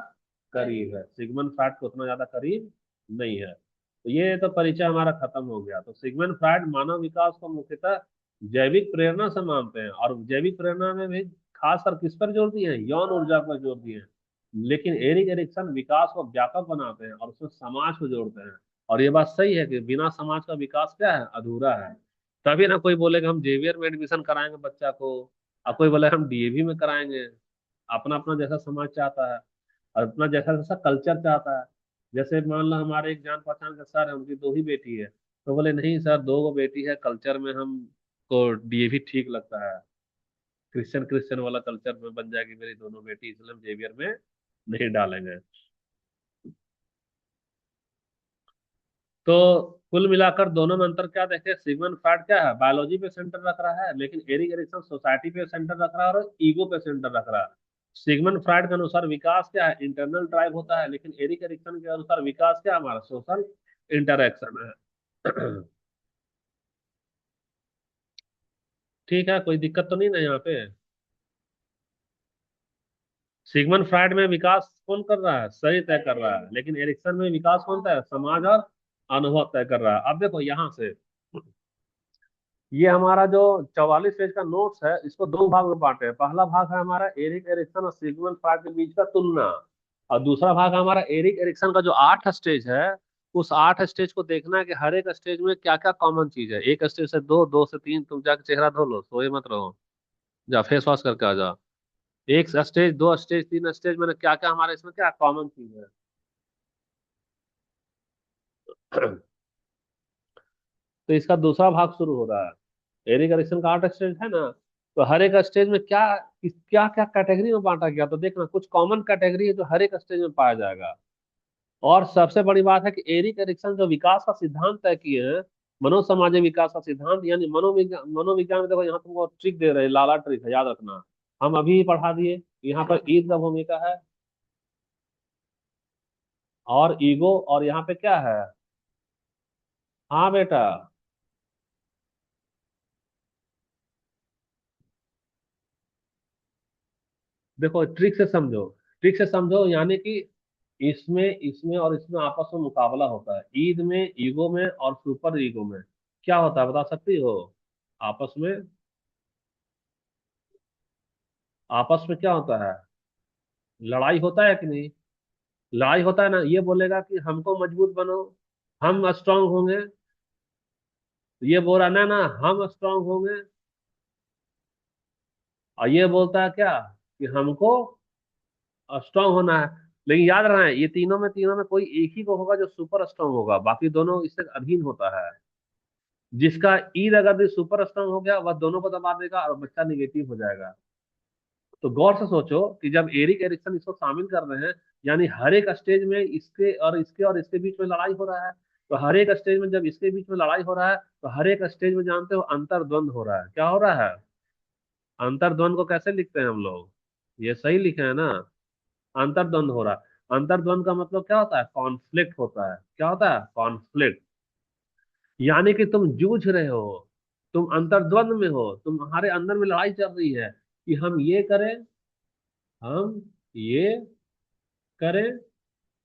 करीब है, सिगमंड फ्राइड के उतना ज्यादा करीब नहीं है। तो ये तो परिचय हमारा खत्म हो गया। तो सिगमंड फ्राइड मानव विकास को मुख्यतः जैविक प्रेरणा से मानते हैं, और जैविक प्रेरणा में भी खासकर किस पर जोर दिए हैं, यौन ऊर्जा पर जोर दिए हैं। लेकिन एरिक एरिक्सन विकास को व्यापक बनाते हैं और उसमें समाज को जोड़ते हैं। और ये बात सही है कि बिना समाज का विकास क्या है, अधूरा है। तभी ना कोई बोलेगा हम जेवियर में एडमिशन कराएंगे बच्चा को, और कोई बोले हम डीएवी में कराएंगे। अपना अपना जैसा समाज चाहता है और अपना जैसा जैसा कल्चर चाहता है। जैसे मान लो हमारे एक जान पहचान के सर है, उनकी दो ही बेटी है, तो बोले नहीं सर, दो गो बेटी है, कल्चर में हमको डीएवी ठीक लगता है, क्रिश्चियन क्रिश्चियन वाला कल्चर में बन जाएगी मेरी दोनों बेटी, इसलिए हम जेवियर में नहीं डालेंगे। तो कुल मिलाकर दोनों में अंतर क्या देखे, सिगमंड फ्राइड क्या है, बायोलॉजी पे सेंटर रख रहा है, लेकिन एरिक एरिक्सन सोसाइटी पे सेंटर रख रहा है और ईगो पे सेंटर रख रहा है। सिगमंड फ्राइड के अनुसार विकास क्या है, इंटरनल ड्राइव होता है, लेकिन एरिक एरिक्सन के अनुसार विकास क्या है, हमारा सोशल इंटरेक्शन है। ठीक है, कोई दिक्कत तो नहीं ना यहाँ पे। सिगमंड फ्राइड में विकास कौन कर रहा है, शरीर तय कर रहा है, लेकिन एरिक्सन में विकास कौन सा है, समाज और अनुभव तय कर रहा है। अब देखो यहाँ से, ये हमारा जो 44 पेज का नोट्स है, इसको दो भाग में बांटे हैं। पहला भाग है हमारा एरिक एरिक्सन और सिगमंड फ्राइड के बीच का तुलना, और दूसरा भाग है हमारा एरिक एरिक्सन का जो 8 स्टेज है, उस 8 स्टेज को देखना है कि हर एक स्टेज में क्या क्या कॉमन चीज है। एक स्टेज से दो, दो से तीन, तुम जाके चेहरा धो लो, सोए मत रहो, जा फेस वॉश करके आ जा। एक स्टेज, दो स्टेज, तीन स्टेज, मैंने क्या क्या हमारे इसमें क्या कॉमन चीज है। तो इसका दूसरा भाग शुरू हो रहा है। एरिक एरिक्सन का 8 स्टेज है ना, तो हर एक स्टेज में क्या क्या क्या कैटेगरी में बांटा गया, तो देखना कुछ कॉमन कैटेगरी है जो हर एक स्टेज में पाया जाएगा। और सबसे बड़ी बात है कि एरिक एरिक्सन जो विकास का सिद्धांत तय किए हैं, मनोसामाजिक विकास का सिद्धांत, यानी मनोविज्ञान, मनोविज्ञान में देखो यहाँ तुमको ट्रिक दे रहे हैं, लाला ट्रिक है, याद रखना। हम अभी ही पढ़ा दिए, यहाँ पर ईद का भूमिका है और ईगो, और यहाँ पे क्या है। हाँ बेटा, देखो ट्रिक से समझो, ट्रिक से समझो, यानी कि इसमें इसमें और इसमें आपस में मुकाबला होता है। ईद में, ईगो में और सुपर ईगो में क्या होता है, बता सकती हो। आपस में, आपस में क्या होता है, लड़ाई होता है कि नहीं, लड़ाई होता है ना। ये बोलेगा कि हमको मजबूत बनो, हम स्ट्रांग होंगे। ये बोल रहा ना ना, हम स्ट्रांग होंगे। और ये बोलता है क्या, कि हमको स्ट्रांग होना है। लेकिन याद रखना है, ये तीनों में कोई एक ही को होगा जो सुपर स्ट्रांग होगा, बाकी दोनों इससे अधीन होता है। जिसका ईद अगर सुपर स्ट्रांग हो गया, वह दोनों को दबा देगा और बच्चा निगेटिव हो जाएगा। तो गौर से सोचो कि जब एरिक एरिक्सन इसको शामिल कर रहे हैं, यानी हर एक स्टेज में इसके बीच में लड़ाई हो रहा है। तो हर एक स्टेज में जब इसके बीच में लड़ाई हो रहा है, तो हर एक स्टेज में जानते हो अंतर्द्वंद हो रहा है। क्या हो रहा है, अंतर्द्वंद को कैसे लिखते हैं हम लोग, ये सही लिखे हैं ना, अंतर्द्वंद हो रहा है। अंतर्द्वंद का मतलब क्या होता है, कॉन्फ्लिक्ट होता है। क्या होता है, कॉन्फ्लिक्ट। यानी कि तुम जूझ रहे हो, तुम अंतर्द्वंद में हो, तुम्हारे अंदर में लड़ाई चल रही है कि हम ये करें, हम ये करें,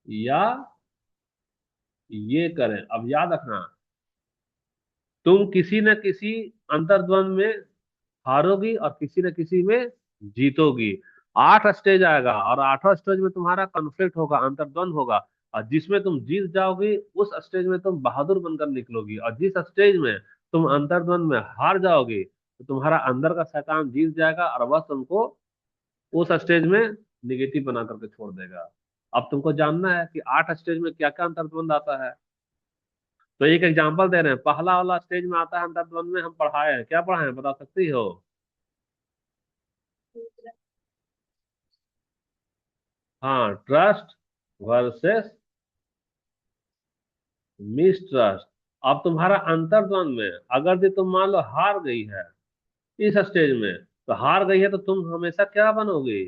या ये करें। अब याद रखना, तुम किसी न किसी अंतर्द्वंद में हारोगी और किसी न किसी में जीतोगी। 8 स्टेज आएगा और 8वां स्टेज में तुम्हारा कॉन्फ्लिक्ट होगा, अंतर्द्वंद होगा। और जिसमें तुम जीत जाओगी, उस स्टेज में तुम बहादुर बनकर निकलोगी। और जिस स्टेज में तुम अंतर्द्वंद में हार जाओगी, तो तुम्हारा अंदर का शैतान जीत जाएगा और वह तुमको उस स्टेज में निगेटिव बना करके छोड़ देगा। अब तुमको जानना है कि 8 स्टेज में क्या क्या अंतर्द्वंद आता है। तो एक एग्जांपल दे रहे हैं, पहला वाला स्टेज में आता है अंतर्द्वंद में, हम पढ़ाए हैं, क्या पढ़ाए हैं बता सकती हो। हाँ, ट्रस्ट वर्सेस मिसट्रस्ट। अब तुम्हारा अंतर्द्वंद में अगर जो तुम मान लो हार गई है इस स्टेज में, तो हार गई है तो तुम हमेशा क्या बनोगे,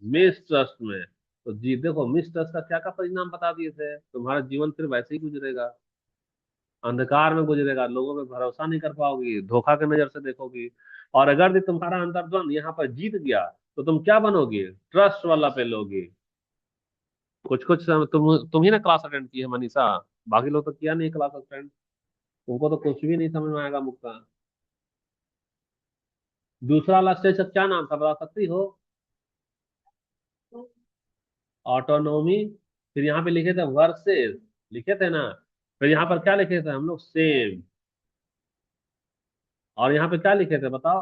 मिसट्रस्ट में। तो जी देखो, मिसट्रस्ट का क्या क्या परिणाम बता दिए थे, तुम्हारा जीवन फिर वैसे ही गुजरेगा, अंधकार में गुजरेगा, लोगों पे भरोसा नहीं कर पाओगी, धोखा की नजर से देखोगी। और अगर भी तुम्हारा अंतर्द्वंद यहाँ पर जीत गया, तो तुम क्या बनोगे, ट्रस्ट वाला पे लोगे। कुछ कुछ तुम ही ना क्लास अटेंड की है मनीषा। बाकी लोग तो किया नहीं क्लास अटेंड। तुमको तो कुछ भी नहीं समझ में आएगा मुक्का। दूसरा वाला स्टेज का क्या नाम था बता सकती हो? ऑटोनोमी। फिर यहाँ पे लिखे थे वर्सेस, लिखे थे ना। फिर यहाँ पर क्या लिखे थे हम लोग? सेम। और यहाँ पे क्या लिखे थे बताओ?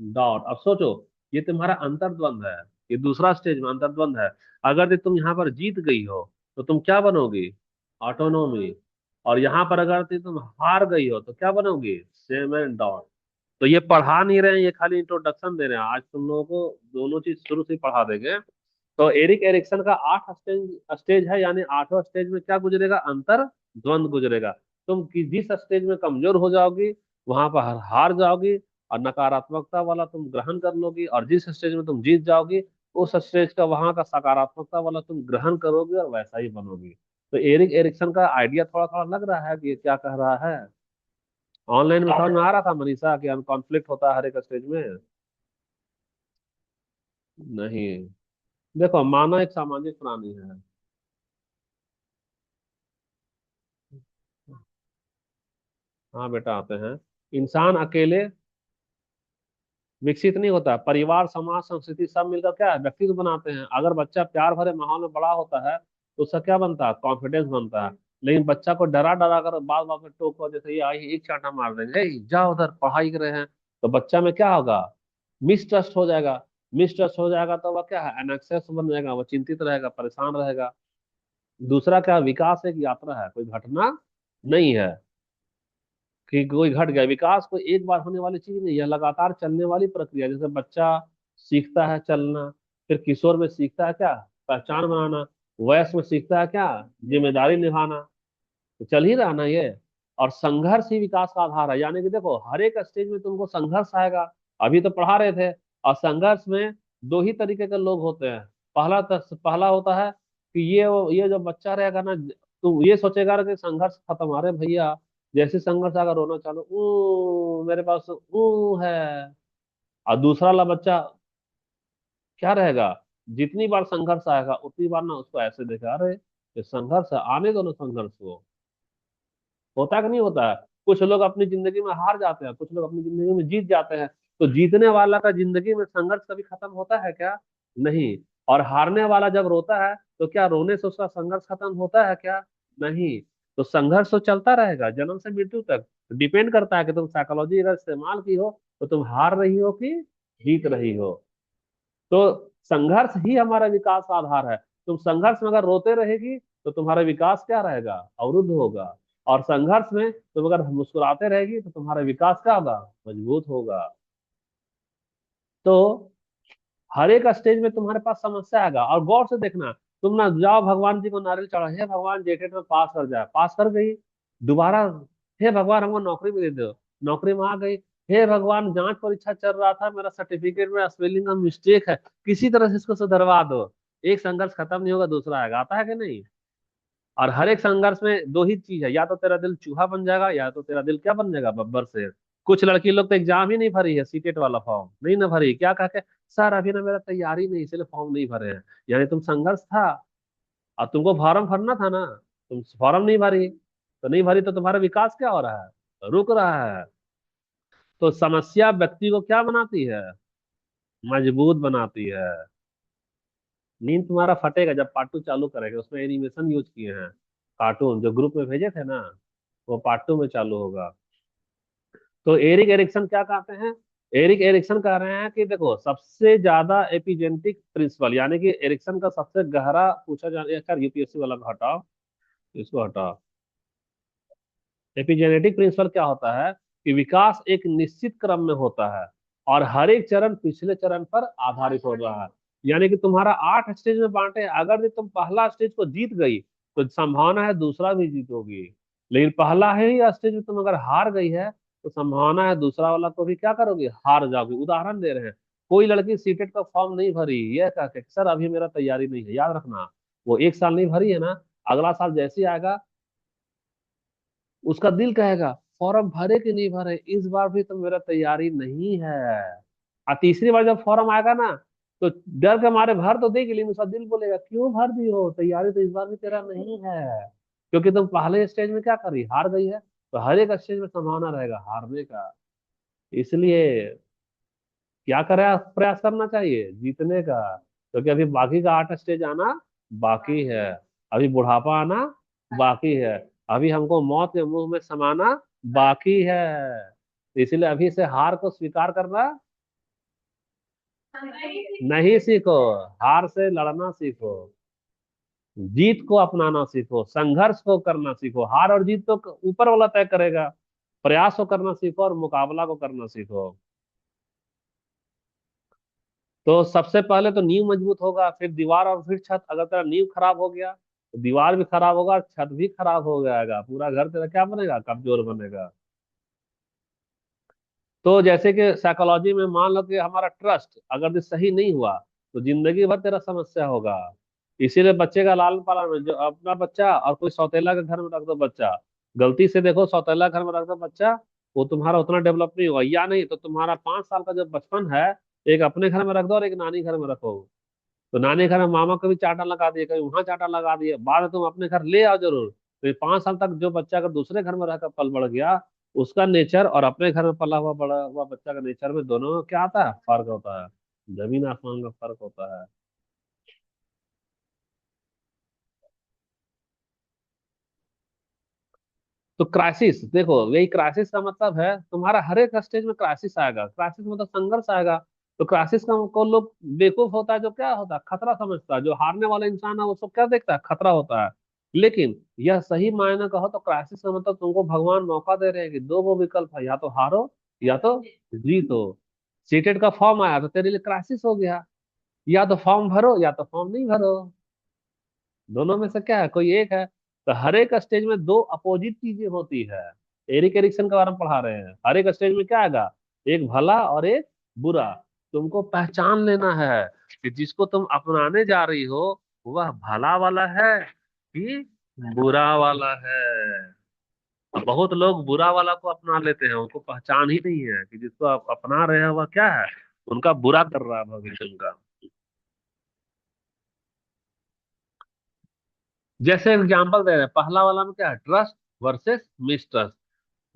डॉट। अब सोचो, ये तुम्हारा अंतर्द्वंद है। ये दूसरा स्टेज में अंतर्द्वंद है। अगर ये तुम यहाँ पर जीत गई हो तो तुम क्या बनोगी? ऑटोनोमी। और यहाँ पर अगर तुम हार गई हो तो क्या बनोगी? Same and dot. तो ये पढ़ा नहीं रहे हैं, ये खाली इंट्रोडक्शन दे रहे हैं। आज तुम लोगों को दोनों चीज शुरू से ही पढ़ा देंगे। तो एरिक एरिक्सन का 8 स्टेज स्टेज है, यानी 8वां स्टेज में क्या गुजरेगा? अंतर द्वंद गुजरेगा। जिस स्टेज में कमजोर हो जाओगी वहां पर हार जाओगी, और नकारात्मकता वाला तुम ग्रहण कर लोगी। और जिस स्टेज में तुम जीत जाओगी उस स्टेज का वहां का सकारात्मकता वाला तुम ग्रहण करोगे और वैसा ही बनोगी। तो एरिक एरिक्सन का आइडिया थोड़ा थोड़ा लग रहा है कि ये क्या कह रहा है। ऑनलाइन में समझ में आ रहा था मनीषा कि कॉन्फ्लिक्ट होता है हर एक स्टेज में? नहीं। देखो, मानव एक सामाजिक प्राणी है। हाँ बेटा, आते हैं। इंसान अकेले विकसित नहीं होता। परिवार, समाज, संस्कृति सब मिलकर क्या है? व्यक्तित्व बनाते हैं। अगर बच्चा प्यार भरे माहौल में बड़ा होता है तो उसका क्या बनता है? कॉन्फिडेंस बनता है। लेकिन बच्चा को डरा डरा कर बात बात में टोको, जैसे ये आई एक चांटा मार देंगे, "ए, जाओ उधर पढ़ाई कर रहे हैं", तो बच्चा में क्या होगा? मिसट्रस्ट हो जाएगा। मिसट्रस्ट हो जाएगा तो वह क्या है? एनक्सियस बन जाएगा, वो चिंतित रहेगा, परेशान रहेगा। दूसरा क्या? विकास एक यात्रा है, कोई घटना नहीं है कि कोई घट गया। विकास कोई एक बार होने वाली चीज नहीं है, लगातार चलने वाली प्रक्रिया। जैसे बच्चा सीखता है चलना, फिर किशोर में सीखता है क्या? पहचान बनाना। वयस्क में सीखता है क्या? जिम्मेदारी निभाना। तो चल ही रहा ना ये। और संघर्ष ही विकास का आधार है। यानी कि देखो, हर एक स्टेज में तुमको संघर्ष आएगा। अभी तो पढ़ा रहे थे। और संघर्ष में दो ही तरीके के लोग होते हैं। पहला होता है कि ये जो बच्चा रहेगा ना, तू ये सोचेगा कि संघर्ष खत्म। अरे भैया, जैसे संघर्ष आएगा रोना चालू, मेरे पास है। और दूसरा वाला बच्चा क्या रहेगा? जितनी बार संघर्ष आएगा उतनी बार ना उसको ऐसे देखा, अरे ये संघर्ष है, आने दो ना संघर्ष को। होता कि नहीं होता है? कुछ लोग अपनी जिंदगी में हार जाते हैं, कुछ लोग अपनी जिंदगी में जीत जाते हैं। तो जीतने वाला का जिंदगी में संघर्ष कभी खत्म होता है क्या? नहीं। और हारने वाला जब रोता है तो क्या रोने से उसका संघर्ष खत्म होता है क्या? नहीं। तो संघर्ष तो चलता रहेगा जन्म से मृत्यु तक। डिपेंड करता है कि तुम साइकोलॉजी अगर इस्तेमाल की हो तो तुम हार रही हो कि जीत रही हो। तो संघर्ष ही हमारा विकास का आधार है। तुम संघर्ष में अगर रोते रहेगी तो तुम्हारा विकास क्या रहेगा? अवरुद्ध होगा। और संघर्ष में तुम अगर मुस्कुराते रहेगी तो तुम्हारा विकास क्या होगा? मजबूत होगा। तो हर एक स्टेज में तुम्हारे पास समस्या आएगा। और गौर से देखना, तुम ना जाओ भगवान जी को नारियल चढ़ा, हे भगवान जेटेट में पास कर जाए, पास कर गई। दोबारा, हे भगवान हमको नौकरी में दे दो, नौकरी में आ गई। हे भगवान जांच परीक्षा चल रहा था, मेरा सर्टिफिकेट में स्पेलिंग का मिस्टेक है, किसी तरह से इसको सुधरवा दो। एक संघर्ष खत्म नहीं होगा, दूसरा आएगा। आता है कि नहीं? और हर एक संघर्ष में दो ही चीज है, या तो तेरा दिल चूहा बन जाएगा या तो तेरा दिल क्या बन जाएगा? बब्बर शेर। कुछ लड़की लोग तो एग्जाम ही नहीं भरी है, सीटेट वाला फॉर्म नहीं ना भरी, क्या कह के? सर अभी ना मेरा तैयारी नहीं इसलिए फॉर्म नहीं भरे हैं। यानी तुम संघर्ष था और तुमको फॉर्म भरना था ना, तुम फॉर्म नहीं भरी। तो नहीं भरी तो तुम्हारा विकास क्या हो रहा है? रुक रहा है। तो समस्या व्यक्ति को क्या बनाती है? मजबूत बनाती है। नींद तुम्हारा फटेगा जब पार्ट 2 चालू करेगा, उसमें एनिमेशन यूज किए हैं। कार्टून जो ग्रुप में भेजे थे ना, वो पार्ट 2 में चालू होगा। तो एरिक एरिक्सन क्या कहते हैं? एरिक एरिक्सन कह रहे हैं कि देखो, सबसे ज्यादा एपिजेनेटिक प्रिंसिपल, यानी कि एरिक्सन का सबसे गहरा पूछा जा, यार यूपीएससी वाला को हटाओ, इसको हटाओ। एपिजेनेटिक प्रिंसिपल क्या होता है? कि विकास एक निश्चित क्रम में होता है और हर एक चरण पिछले चरण पर आधारित हो रहा है। यानी कि तुम्हारा 8 स्टेज में बांटे हैं। अगर जो तुम पहला स्टेज को जीत गई तो संभावना है दूसरा भी जीतोगी। लेकिन पहला है ही स्टेज में तुम अगर हार गई है तो संभावना है दूसरा वाला को भी क्या करोगे? हार जाओगे। उदाहरण दे रहे हैं, कोई लड़की सीटेट का फॉर्म नहीं भरी, ये कह के सर अभी मेरा तैयारी नहीं है, याद रखना, वो एक साल नहीं भरी है ना, अगला साल जैसे ही आएगा उसका दिल कहेगा फॉर्म भरे कि नहीं भरे, इस बार भी तो मेरा तैयारी नहीं है। और तीसरी बार जब फॉर्म आएगा ना, तो डर के मारे भर तो देगी, लेकिन उसका दिल बोलेगा क्यों भर दी हो, तैयारी तो इस बार भी तेरा नहीं है, क्योंकि तुम पहले स्टेज में क्या करी, हार गई है। तो हर एक स्टेज में संभावना रहेगा हारने का। इसलिए क्या करें, प्रयास करना चाहिए जीतने का, क्योंकि अभी बाकी का 8 स्टेज आना बाकी है, अभी बुढ़ापा आना बाकी है, अभी हमको मौत के मुंह में समाना बाकी है। इसलिए अभी से हार को स्वीकार करना नहीं सीखो, हार से लड़ना सीखो, जीत को अपनाना सीखो, संघर्ष को करना सीखो। हार और जीत तो ऊपर वाला तय करेगा, प्रयास को करना सीखो और मुकाबला को करना सीखो। तो सबसे पहले तो नींव मजबूत होगा, फिर दीवार और फिर छत। अगर तेरा नींव खराब हो गया तो दीवार भी खराब होगा, छत भी खराब हो जाएगा, पूरा घर तेरा क्या बनेगा, कमजोर बनेगा। तो जैसे कि साइकोलॉजी में मान लो कि हमारा ट्रस्ट अगर ये सही नहीं हुआ तो जिंदगी भर तेरा समस्या होगा। इसीलिए बच्चे का लालन पालन में, जो अपना बच्चा और कोई सौतेला के घर में रख दो बच्चा, गलती से देखो सौतेला घर में रख दो बच्चा, वो तुम्हारा उतना डेवलप नहीं हुआ, या नहीं तो तुम्हारा 5 साल का जो बचपन है, एक अपने घर में रख दो और एक नानी घर में रखो। तो नानी घर में मामा कभी चाटा लगा दिए, कभी वहां चाटा लगा दिए, बाद में तुम अपने घर ले आओ जरूर। तो ये 5 साल तक जो बच्चा अगर दूसरे घर में रहकर पल बढ़ गया, उसका नेचर और अपने घर में पला हुआ बड़ा हुआ बच्चा का नेचर में दोनों में क्या आता है, फर्क होता है, जमीन आसमान का फर्क होता है। तो क्राइसिस देखो, यही क्राइसिस का मतलब है, तुम्हारा हर एक स्टेज में क्राइसिस आएगा, क्राइसिस मतलब संघर्ष आएगा। तो क्राइसिस का को लोग बेवकूफ होता है, जो क्या होता है खतरा समझता है, जो हारने वाला इंसान है वो सब क्या देखता है, खतरा होता है। लेकिन यह सही मायने कहो तो क्राइसिस का मतलब तुमको भगवान मौका दे रहे हैं कि दो वो विकल्प है, या तो हारो या तो जीतो। सीटेट का फॉर्म आया तो तेरे लिए क्राइसिस हो गया, या तो फॉर्म भरो या तो फॉर्म नहीं भरो, दोनों में से क्या है, कोई एक है। तो हर एक स्टेज में दो अपोजिट चीजें होती है। एरिक एरिक्सन के बारे में पढ़ा रहे हैं, हर एक स्टेज में क्या आएगा, एक भला और एक बुरा। तुमको पहचान लेना है कि जिसको तुम अपनाने जा रही हो वह भला वाला है कि बुरा वाला है। अब बहुत लोग बुरा वाला को अपना लेते हैं, उनको पहचान ही नहीं है कि जिसको आप अपना रहे हैं वह क्या है, उनका बुरा कर रहा है भविष्य उनका। जैसे एग्जाम्पल दे रहे हैं, पहला वाला में क्या है, ट्रस्ट वर्सेस मिसट्रस्ट,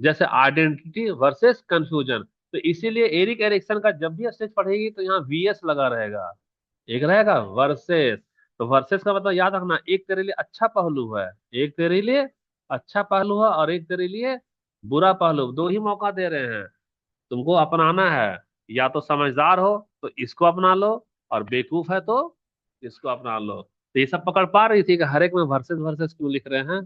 जैसे आइडेंटिटी वर्सेस कंफ्यूजन। तो इसीलिए एरिक एरिक्सन का जब भी स्टेज पढ़ेगी तो यहाँ वीएस लगा रहेगा, एक रहेगा वर्सेस। तो वर्सेस का मतलब याद रखना, एक तेरे लिए अच्छा पहलू है, एक तेरे लिए अच्छा पहलू है और एक तेरे लिए बुरा पहलू, दो ही मौका दे रहे हैं तुमको अपनाना है। या तो समझदार हो तो इसको अपना लो, और बेवकूफ है तो इसको अपना लो। तो ये सब पकड़ पा रही थी कि हर एक में वर्सेस वर्सेस क्यों लिख रहे हैं।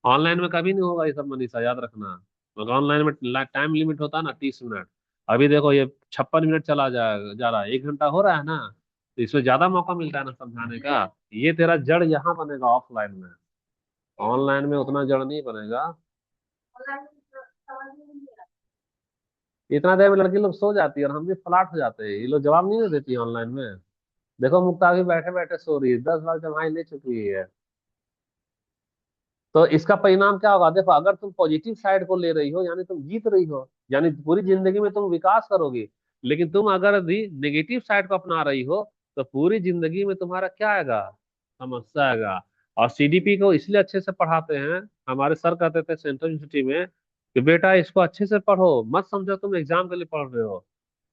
ऑनलाइन में कभी नहीं होगा ये सब मनीषा, याद रखना, क्योंकि ऑनलाइन में टाइम लिमिट होता है ना 30 मिनट। अभी देखो ये 56 मिनट चला जा रहा है, 1 घंटा हो रहा है ना, तो इसमें ज्यादा मौका मिलता है ना समझाने का। ये तेरा जड़ यहाँ बनेगा ऑफलाइन में, ऑनलाइन में उतना जड़ नहीं बनेगा। इतना देर में लड़की लोग सो जाती है और हम भी फ्लैट हो जाते हैं, ये लोग जवाब नहीं देती ऑनलाइन में। देखो मुक्ता भी बैठे बैठे सो रही है, 10 बार जमाई ले चुकी है। तो इसका परिणाम क्या होगा, देखो अगर तुम पॉजिटिव साइड को ले रही हो यानी तुम जीत रही हो, यानी पूरी जिंदगी में तुम विकास करोगी। लेकिन तुम अगर भी नेगेटिव साइड को अपना रही हो तो पूरी जिंदगी में तुम्हारा क्या आएगा, समस्या आएगा। और सीडीपी को इसलिए अच्छे से पढ़ाते हैं, हमारे सर कहते थे सेंट्रल यूनिवर्सिटी में कि बेटा इसको अच्छे से पढ़ो, मत समझो तुम एग्जाम के लिए पढ़ रहे हो,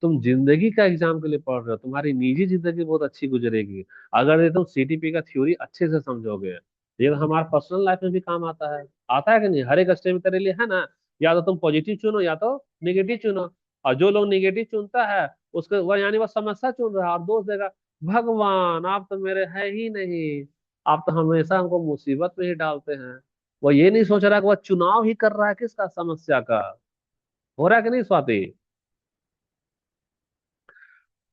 तुम जिंदगी का एग्जाम के लिए पढ़ रहे हो, तुम्हारी निजी जिंदगी बहुत अच्छी गुजरेगी अगर ये तुम सीटीपी का थ्योरी अच्छे से समझोगे। ये तो हमारे पर्सनल लाइफ में भी काम आता है कि नहीं, हर एक स्टेज में तेरे लिए है ना। या तो तुम पॉजिटिव चुनो या तो निगेटिव चुनो। और जो लोग निगेटिव चुनता है उसको वह यानी वह समस्या चुन रहा है और दोष देगा, भगवान आप तो मेरे है ही नहीं, आप तो हमेशा हमको मुसीबत में ही डालते हैं। वो ये नहीं सोच रहा कि वह चुनाव ही कर रहा है किसका, समस्या का। हो रहा है कि नहीं स्वाति।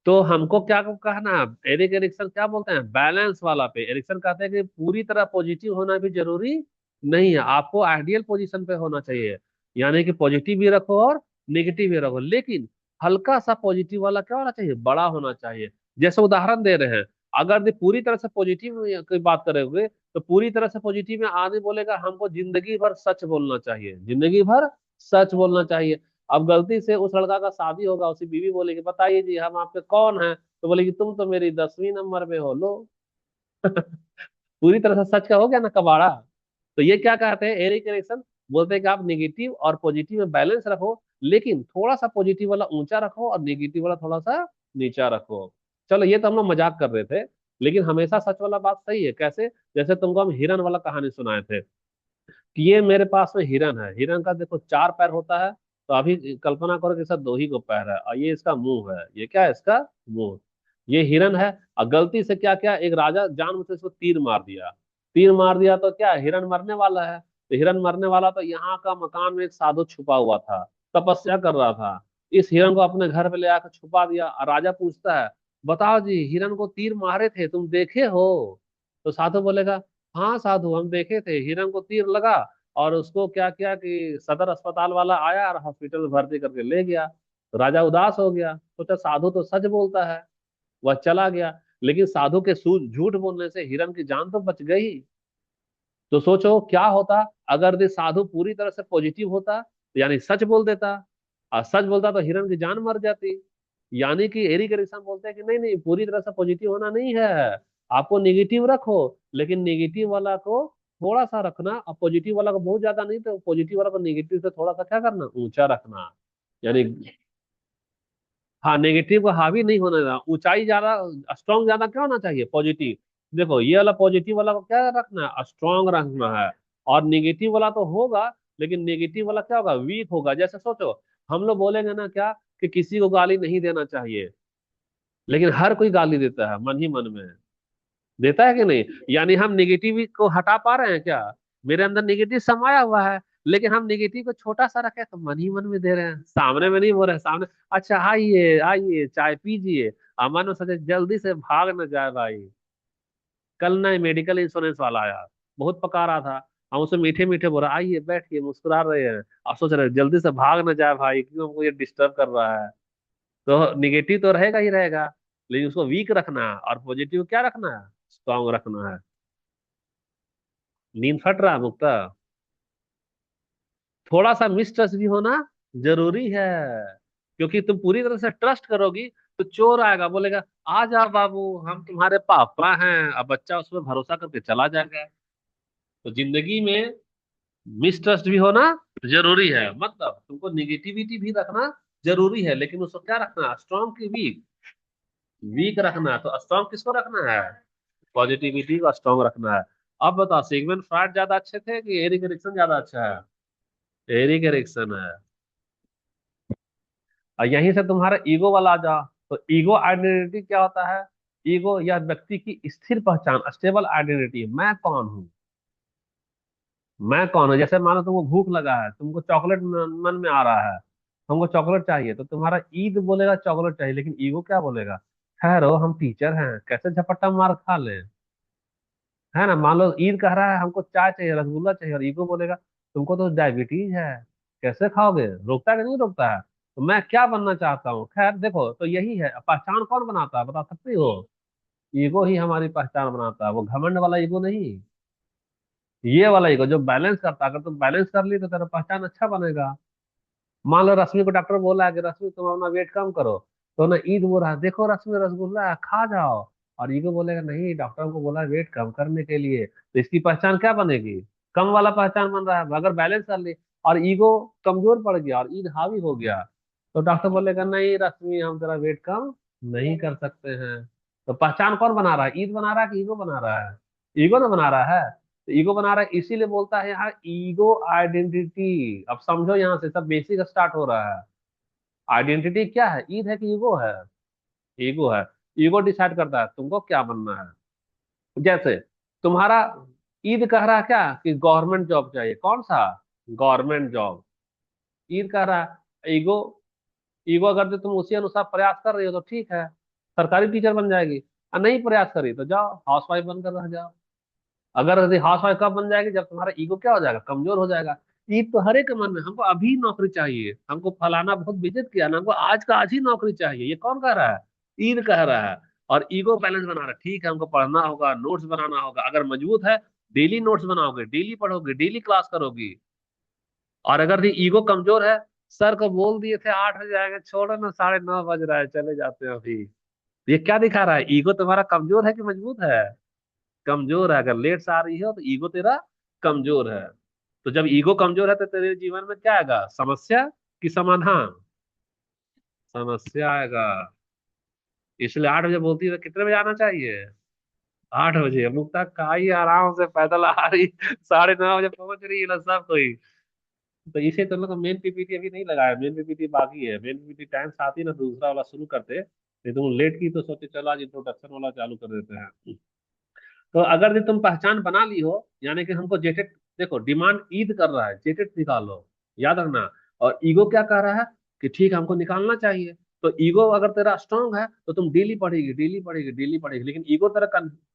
तो हमको क्या कहना है, एरिक एरिक्सन क्या बोलते हैं, बैलेंस वाला पे एरिक्सन कहते हैं कि पूरी तरह पॉजिटिव होना भी जरूरी नहीं है, आपको आइडियल पोजीशन पे होना चाहिए, यानी कि पॉजिटिव भी रखो और नेगेटिव भी रखो, लेकिन हल्का सा पॉजिटिव वाला क्या होना चाहिए, बड़ा होना चाहिए। जैसे उदाहरण दे रहे हैं, अगर ये पूरी तरह से पॉजिटिव की बात करेंगे तो पूरी तरह से पॉजिटिव में आदमी बोलेगा हमको जिंदगी भर सच बोलना चाहिए, जिंदगी भर सच बोलना चाहिए। अब गलती से उस लड़का का शादी होगा, उसकी बीवी बोलेगी बताइए जी हम आपके कौन हैं, तो बोले कि तुम तो मेरी 10वीं नंबर में हो लो। पूरी तरह से सच का हो गया ना कबाड़ा। तो ये क्या कहते हैं, एरिक एरिक्सन बोलते हैं कि आप निगेटिव और पॉजिटिव में बैलेंस रखो, लेकिन थोड़ा सा पॉजिटिव वाला ऊंचा रखो और निगेटिव वाला थोड़ा सा नीचा रखो। चलो ये तो हम लोग मजाक कर रहे थे, लेकिन हमेशा सच वाला बात सही है। कैसे? जैसे तुमको हम हिरन वाला कहानी सुनाए थे कि ये मेरे पास में हिरन है, हिरन का देखो 4 पैर होता है, तो अभी कल्पना करो कि इसका 2 ही को पैर है, और ये इसका मुंह है, ये क्या है इसका मुंह। ये हिरन है, और गलती से क्या क्या एक राजा जानबूझ से इसको तीर मार दिया। तीर मार दिया तो क्या हिरन मरने वाला है। तो हिरन मरने वाला, तो यहाँ का मकान में एक साधु छुपा हुआ था, तपस्या कर रहा था। इस हिरन को अपने घर पे ले आकर छुपा दिया, और राजा पूछता है, बताओ जी हिरन को तीर मारे थे तुम देखे हो? तो साधु बोलेगा, हाँ साधु हम देखे थे, हिरन को तीर लगा और उसको क्या किया कि सदर अस्पताल वाला आया और हॉस्पिटल में भर्ती करके ले गया। तो राजा उदास हो गया, सोचा साधु तो सच बोलता है, वह चला गया। लेकिन साधु के झूठ बोलने से हिरन की जान तो बच गई। तो सोचो क्या होता अगर ये साधु पूरी तरह से पॉजिटिव होता, यानी सच बोल देता, और सच बोलता तो हिरन की जान मर जाती। यानी कि एरिक एरिक्सन बोलते हैं कि नहीं नहीं, पूरी तरह से पॉजिटिव होना नहीं है, आपको निगेटिव रखो, लेकिन निगेटिव वाला को थोड़ा सा रखना, और पॉजिटिव वाला को बहुत ज्यादा नहीं, तो पॉजिटिव वाला को निगेटिव से थोड़ा सा क्या करना, ऊंचा रखना। यानी हाँ, नेगेटिव को हावी नहीं होना देना, ऊंचाई ज्यादा, स्ट्रांग ज्यादा क्या होना चाहिए, पॉजिटिव। देखो ये वाला पॉजिटिव वाला को क्या रखना है, स्ट्रांग रखना है। और नेगेटिव वाला तो होगा, लेकिन नेगेटिव वाला क्या होगा, वीक होगा। जैसे सोचो, हम लोग बोलेंगे ना क्या, कि किसी को गाली नहीं देना चाहिए, लेकिन हर कोई गाली देता है मन ही मन में, देता है कि नहीं? यानी हम निगेटिव को हटा पा रहे हैं क्या? मेरे अंदर निगेटिव समाया हुआ है, लेकिन हम निगेटिव को छोटा सा रखे तो मन ही मन में दे रहे हैं, सामने में नहीं बोल रहे हैं। सामने, अच्छा आइए आइए चाय पीजिए, अमन में सोचे जल्दी से भाग न जाए भाई। कल ना मेडिकल इंश्योरेंस वाला आया, बहुत पका रहा था, हम उसे मीठे मीठे बोला आइए बैठिए, मुस्कुरा रहे हैं, आप सोच रहे हैं जल्दी से भाग न जाए भाई, क्यों हमको ये डिस्टर्ब कर रहा है। तो निगेटिव तो रहेगा ही रहेगा, लेकिन उसको वीक रखना है, और पॉजिटिव क्या रखना है, स्ट्रांग रखना है। नींद फट रहा है मुक्ता? थोड़ा सा मिसट्रस्ट भी होना जरूरी है, क्योंकि तुम पूरी तरह से ट्रस्ट करोगी तो चोर आएगा बोलेगा, आ जा बाबू हम तुम्हारे पापा हैं, अब बच्चा उसमें भरोसा करके चला जाएगा। तो जिंदगी में मिसट्रस्ट भी होना जरूरी है, मतलब तुमको निगेटिविटी भी रखना जरूरी है, लेकिन उसको क्या रखना है, स्ट्रॉन्ग की वीक, वीक रखना है। तो स्ट्रॉन्ग किसको रखना है, पॉजिटिविटी को स्ट्रॉन्ग रखना है। अब बताओ सिगमंड फ्रॉइड ज्यादा अच्छे थे कि एरिक एरिक्सन ज्यादा अच्छा है? एरिक एरिक्सन है। और यहीं से तुम्हारा ईगो वाला आ जा। तो ईगो आइडेंटिटी क्या होता है? ईगो यह व्यक्ति की स्थिर पहचान, स्टेबल आइडेंटिटी, मैं कौन हूँ। मैं कौन हूँ, जैसे मानो तुमको भूख लगा है, तुमको चॉकलेट मन में आ रहा है, तुमको चॉकलेट चाहिए, तो तुम्हारा ईद बोलेगा चॉकलेट चाहिए, लेकिन ईगो क्या बोलेगा, ठहरो हम टीचर हैं, कैसे झपट्टा मार खा ले। है ना? मान लो ईद कह रहा है हमको चाय चाहिए, रसगुल्ला चाहिए, और ईगो बोलेगा तुमको तो डायबिटीज है, कैसे खाओगे, रोकता है कि नहीं रोकता है? तो मैं क्या बनना चाहता हूँ, खैर देखो, तो यही है, पहचान कौन बनाता है बता सकती हो? ईगो ही हमारी पहचान बनाता है, वो घमंड वाला ईगो नहीं, ये वाला ईगो जो बैलेंस करता है। अगर तुम बैलेंस कर ली तो तेरा पहचान अच्छा बनेगा। मान लो रश्मि को डॉक्टर बोला है कि रश्मि तुम अपना वेट कम करो, तो ना ईद बोल रहा है देखो रश्मि रसगुल्ला है खा जाओ, और ईगो बोलेगा नहीं डॉक्टर को बोला है वेट कम करने के लिए, तो इसकी पहचान क्या बनेगी, कम वाला पहचान बन रहा है। अगर बैलेंस कर ली और ईगो कमजोर पड़ गया और ईद हावी हो गया, तो डॉक्टर बोलेगा नहीं रश्मि हम तेरा वेट कम नहीं कर सकते हैं। तो पहचान कौन बना रहा है, ईद बना रहा है कि ईगो बना रहा है? ईगो ना बना रहा है। तो ईगो बना रहा है, इसीलिए बोलता है यहाँ ईगो आइडेंटिटी। अब समझो यहाँ से सब बेसिक स्टार्ट हो रहा है। आइडेंटिटी क्या है, ईद है कि ईगो है? ईगो है। ईगो डिसाइड करता है तुमको क्या बनना है। जैसे तुम्हारा ईद कह रहा है क्या कि गवर्नमेंट जॉब चाहिए, कौन सा, गवर्नमेंट जॉब। ईद कह रहा है, ईगो, ईगो अगर जो तुम उसी अनुसार प्रयास कर रही हो तो ठीक है, सरकारी टीचर बन जाएगी। और नहीं प्रयास करी तो जाओ हाउस वाइफ बनकर रह जाओ। अगर यदि हाउस वाइफ कब बन जाएगी, जब तुम्हारा ईगो क्या हो जाएगा, कमजोर हो जाएगा। ईद तो हर एक के मन में, हमको अभी नौकरी चाहिए, हमको फलाना बहुत बेइज्जत किया ना, हमको आज का आज ही नौकरी चाहिए, ये कौन कह रहा है, ईद कह रहा है। और ईगो बैलेंस बना रहा है, ठीक है हमको पढ़ना होगा, नोट्स बनाना होगा, अगर मजबूत है डेली नोट्स बनाओगे, डेली पढ़ोगे, डेली क्लास करोगी। और अगर ये ईगो कमजोर है, सर को बोल दिए थे 8 बजे आएंगे, छोड़ो ना 9:30 बज रहा है, चले जाते हैं अभी। ये क्या दिखा रहा है, ईगो तुम्हारा कमजोर है कि मजबूत है? कमजोर है। अगर लेट से आ रही हो तो ईगो तेरा कमजोर है। तो जब ईगो कमजोर है तो तेरे जीवन में क्या आएगा, समस्या कि समाधान? समस्या आएगा। इसलिए 8 बजे बोलती है तो कितने बजे आना चाहिए? 8 बजे। मुक्ता खाई आराम से पैदल आ रही, 9:30 बजे पहुंच रही है ना सब कोई। तो इसे तो लोग मेन पीपीटी अभी नहीं लगाया, मेन पीपीटी बाकी है। मेन पीपीटी टाइम से आती ना दूसरा वाला शुरू करते, नहीं तुम लेट की तो सोचे चलो आज इंट्रोडक्शन वाला चालू कर देते हैं। तो अगर जो तुम पहचान बना ली हो, यानी कि हमको जेटेड, देखो डिमांड ईद कर रहा है, जेटेड निकालो, याद रखना। और ईगो क्या कह रहा है कि ठीक है हमको निकालना चाहिए। तो ईगो अगर तेरा स्ट्रांग है तो तुम डेली पढ़ेगी, डेली पढ़ेगी, डेली पढ़ेगी। लेकिन ईगो तेरा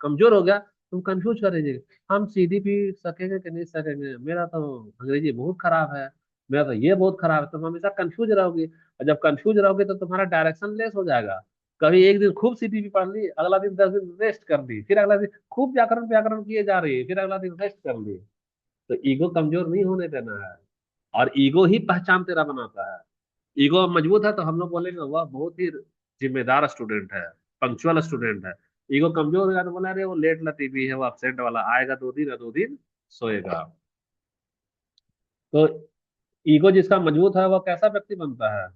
कमजोर हो गया, तुम कंफ्यूज करेंगे। हम सीधी भी सकेंगे कि नहीं सकेंगे, मेरा तो अंग्रेजी बहुत खराब है, मेरा तो ये बहुत खराब है। तुम हमेशा कंफ्यूज रहोगे, और जब कंफ्यूज रहोगे तो तुम्हारा डायरेक्शन लेस हो जाएगा। कभी एक दिन खूब सीटीपी पढ़ ली, अगला दिन 10 दिन रेस्ट कर दी, फिर अगला दिन खूब व्याकरण व्याकरण किए जा रही है, फिर अगला दिन रेस्ट कर ली। तो ईगो कमजोर नहीं होने देना है। और ईगो ही पहचान तेरा बनाता है। ईगो मजबूत है तो हम लोग बोलेंगे वह बहुत ही जिम्मेदार स्टूडेंट है, पंक्चुअल स्टूडेंट है। ईगो कमजोर हो गया तो बोला अरे वो लेट लतीफी है, वो अपसेंट वाला, आएगा 2 दिन और 2 दिन सोएगा। तो ईगो जिसका मजबूत है वह कैसा व्यक्ति बनता है?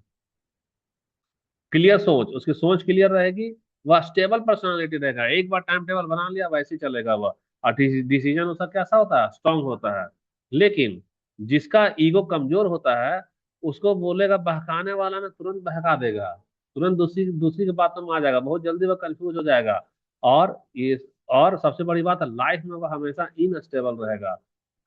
क्लियर सोच, उसकी सोच क्लियर रहेगी, वह स्टेबल पर्सनालिटी रहेगा। एक बार टाइम टेबल बना लिया वैसे ही चलेगा वह। और डिसीजन उसका कैसा होता है, स्ट्रांग होता है। लेकिन जिसका ईगो कमजोर होता है, उसको बोलेगा बहकाने वाला ना तुरंत बहका देगा, तुरंत दूसरी दूसरी की बातों में आ जाएगा, बहुत जल्दी वह कंफ्यूज हो जाएगा। और ये, और सबसे बड़ी बात है लाइफ में वह हमेशा इनस्टेबल रहेगा।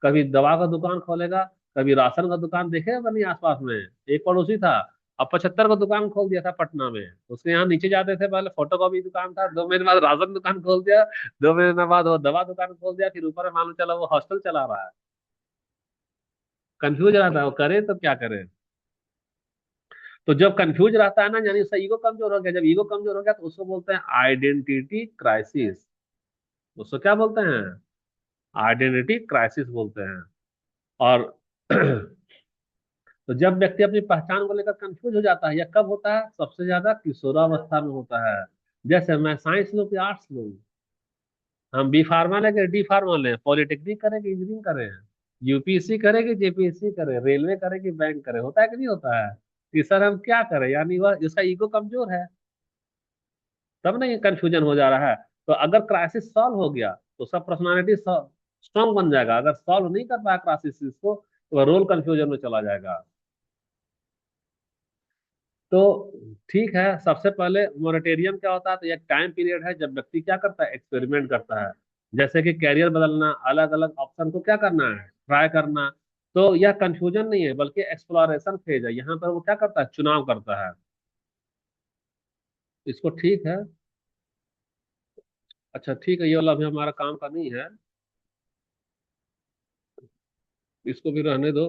कभी दवा का दुकान खोलेगा, कभी राशन का दुकान, देखेगा नहीं आसपास में। एक पड़ोसी था, अब 75 का दुकान खोल दिया था पटना में। उसके यहाँ नीचे जाते थे, पहले फोटो कॉपी दुकान था, 2 महीने बाद राशन दुकान खोल दिया, 2 महीने बाद वो दवा दुकान खोल दिया, फिर ऊपर में मालूम चला वो हॉस्टल चला रहा है। कंफ्यूज रहता है, वो करे तो क्या करे। तो जब कंफ्यूज रहता है ना, यानी उसका ईगो कमजोर हो गया। जब ईगो कमजोर हो गया तो उसको बोलते हैं आइडेंटिटी क्राइसिस। उसको क्या बोलते हैं? आइडेंटिटी क्राइसिस बोलते हैं। और तो जब व्यक्ति अपनी पहचान को लेकर कंफ्यूज हो जाता है, या कब होता है, सबसे ज्यादा किशोरावस्था में होता है। जैसे मैं साइंस लूं कि आर्ट्स लूं, हम बी फार्मा लें कि डी फार्मा लें, पॉलिटेक्निक करें कि इंजीनियरिंग करें, यूपीएससी करें कि जेपीएससी करें, रेलवे करें कि बैंक करें, होता है कि नहीं होता है? कि सर हम क्या करें, यानी वह उसका ईगो कमजोर है, तब नहीं कंफ्यूजन हो जा रहा है। तो अगर क्राइसिस सॉल्व हो गया तो सब पर्सनालिटी स्ट्रांग बन जाएगा। अगर सॉल्व नहीं कर पाया क्राइसिस को, तो रोल कंफ्यूजन में चला जाएगा। तो ठीक है, सबसे पहले मोरेटेरियम क्या होता है, तो एक टाइम पीरियड है जब व्यक्ति क्या करता है, एक्सपेरिमेंट करता है। जैसे कि कैरियर बदलना, अलग अलग ऑप्शन को क्या करना है, ट्राई करना। तो यह कंफ्यूजन नहीं है बल्कि एक्सप्लोरेशन फेज है। यहाँ पर वो क्या करता है, चुनाव करता है। इसको ठीक है। अच्छा ठीक है, ये वाला अभी हमारा काम का नहीं है, इसको भी रहने दो।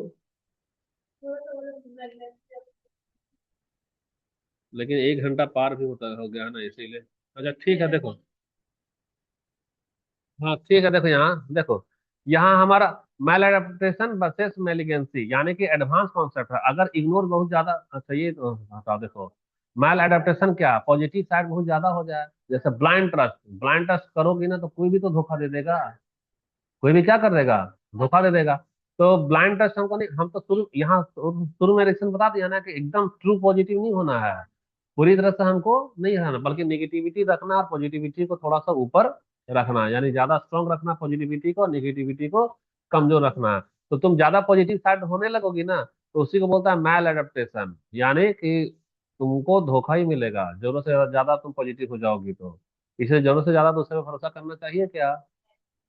लेकिन 1 घंटा पार भी होता हो गया ना, इसीलिए। अच्छा ठीक है देखो। हाँ ठीक है, देखो यहाँ देखो, यहाँ हमारा मैल एडेप्टेशन वर्सेस मेलिगेंसी, यानी कि एडवांस कॉन्सेप्ट है। अगर इग्नोर बहुत ज्यादा, अच्छा ये तो हटा देखो। मैल एडेप्टेशन क्या, पॉजिटिव साइड बहुत ज्यादा हो जाए, जैसे ब्लाइंड ट्रस्ट। ब्लाइंड ट्रस्ट करोगी ना तो कोई भी तो धोखा दे देगा, कोई भी क्या कर देगा, धोखा दे देगा। तो ब्लाइंड ट्रस्ट हमको नहीं, हम तो शुरू यहाँ शुरू में रिएक्शन बता दिया ना कि एकदम ट्रू पॉजिटिव नहीं होना है, पूरी तरह से हमको नहीं रहना, बल्कि नेगेटिविटी रखना और पॉजिटिविटी को थोड़ा सा ऊपर रखना है। यानी ज्यादा स्ट्रांग रखना पॉजिटिविटी को, नेगेटिविटी को कमजोर रखना है। तो तुम ज्यादा पॉजिटिव साइड होने लगोगी ना, तो उसी को बोलता है मैल एडेप्टेशन, यानी कि तुमको धोखा ही मिलेगा जरूरत से ज्यादा तुम पॉजिटिव हो जाओगी तो। इसलिए जरूरत से ज्यादा दूसरे पर भरोसा करना चाहिए क्या?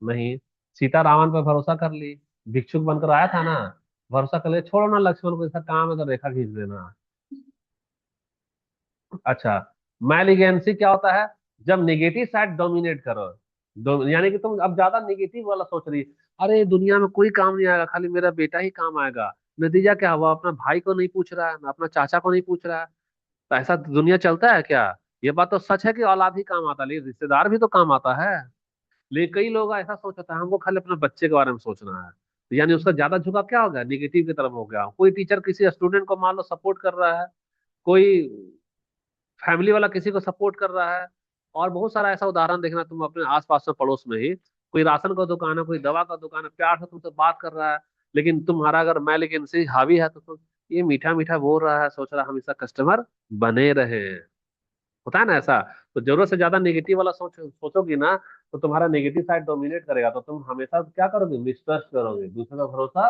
नहीं। सीता रावण पर भरोसा कर ली, भिक्षुक बनकर आया था ना, भरोसा कर ले, छोड़ो ना लक्ष्मण को, ऐसा काम है तो रेखा खींच देना। अच्छा, मैलिगेंसी क्या होता है, जब नेगेटिव साइड डोमिनेट करो। यानी कि तुम अब ज्यादा नेगेटिव वाला सोच रही, अरे दुनिया में कोई काम नहीं आएगा, खाली मेरा बेटा ही काम आएगा। नतीजा क्या हुआ, अपना भाई को नहीं पूछ रहा है, अपना चाचा को नहीं पूछ रहा है। तो ऐसा दुनिया चलता है क्या? ये बात तो सच है कि औलाद ही काम आता है, लेकिन रिश्तेदार भी तो काम आता है। लेकिन कई लोग ऐसा सोचता है हमको खाली अपने बच्चे के बारे में सोचना है, तो यानी उसका ज्यादा झुकाव क्या हो गया, निगेटिव की तरफ हो गया। कोई टीचर किसी स्टूडेंट को मान लो सपोर्ट कर रहा है, कोई फैमिली वाला किसी को सपोर्ट कर रहा है, और बहुत सारा ऐसा उदाहरण देखना तुम अपने आसपास में, पड़ोस में ही कोई राशन का दुकान है, कोई दवा का दुकान है, प्यार से तुमसे बात कर रहा है, लेकिन तुम्हारा अगर मैं लेकिन से हावी है तो तुम ये मीठा मीठा बोल रहा है, सोच रहा है हम इसका कस्टमर बने रहे। होता है ना ऐसा। तो जरूरत से ज्यादा नेगेटिव वाला सोचोगी ना, तो तुम्हारा नेगेटिव साइड डोमिनेट करेगा, तो तुम हमेशा क्या करोगे, मिसट्रस्ट करोगे, दूसरे का भरोसा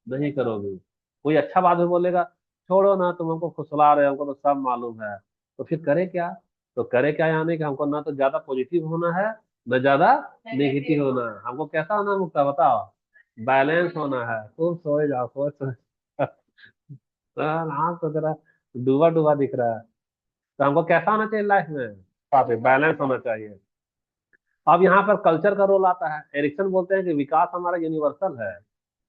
नहीं करोगे। कोई अच्छा बात भी बोलेगा, छोड़ो ना, तुम हमको फुसला रहे हो, हमको तो सब मालूम है। तो फिर करे क्या? तो करे क्या यानी कि हमको ना तो ज्यादा पॉजिटिव होना है, न ज्यादा नेगेटिव होना है। हमको कैसा होना है मुक्ता, बताओ? बैलेंस होना है। खूब सोए जाओ, सोए सोए आँख तो जरा डूबा डूबा दिख रहा है। तो हमको कैसा होना चाहिए लाइफ में? काफी बैलेंस होना चाहिए। अब यहाँ पर कल्चर का रोल आता है। एरिक्सन बोलते हैं कि विकास हमारा यूनिवर्सल है,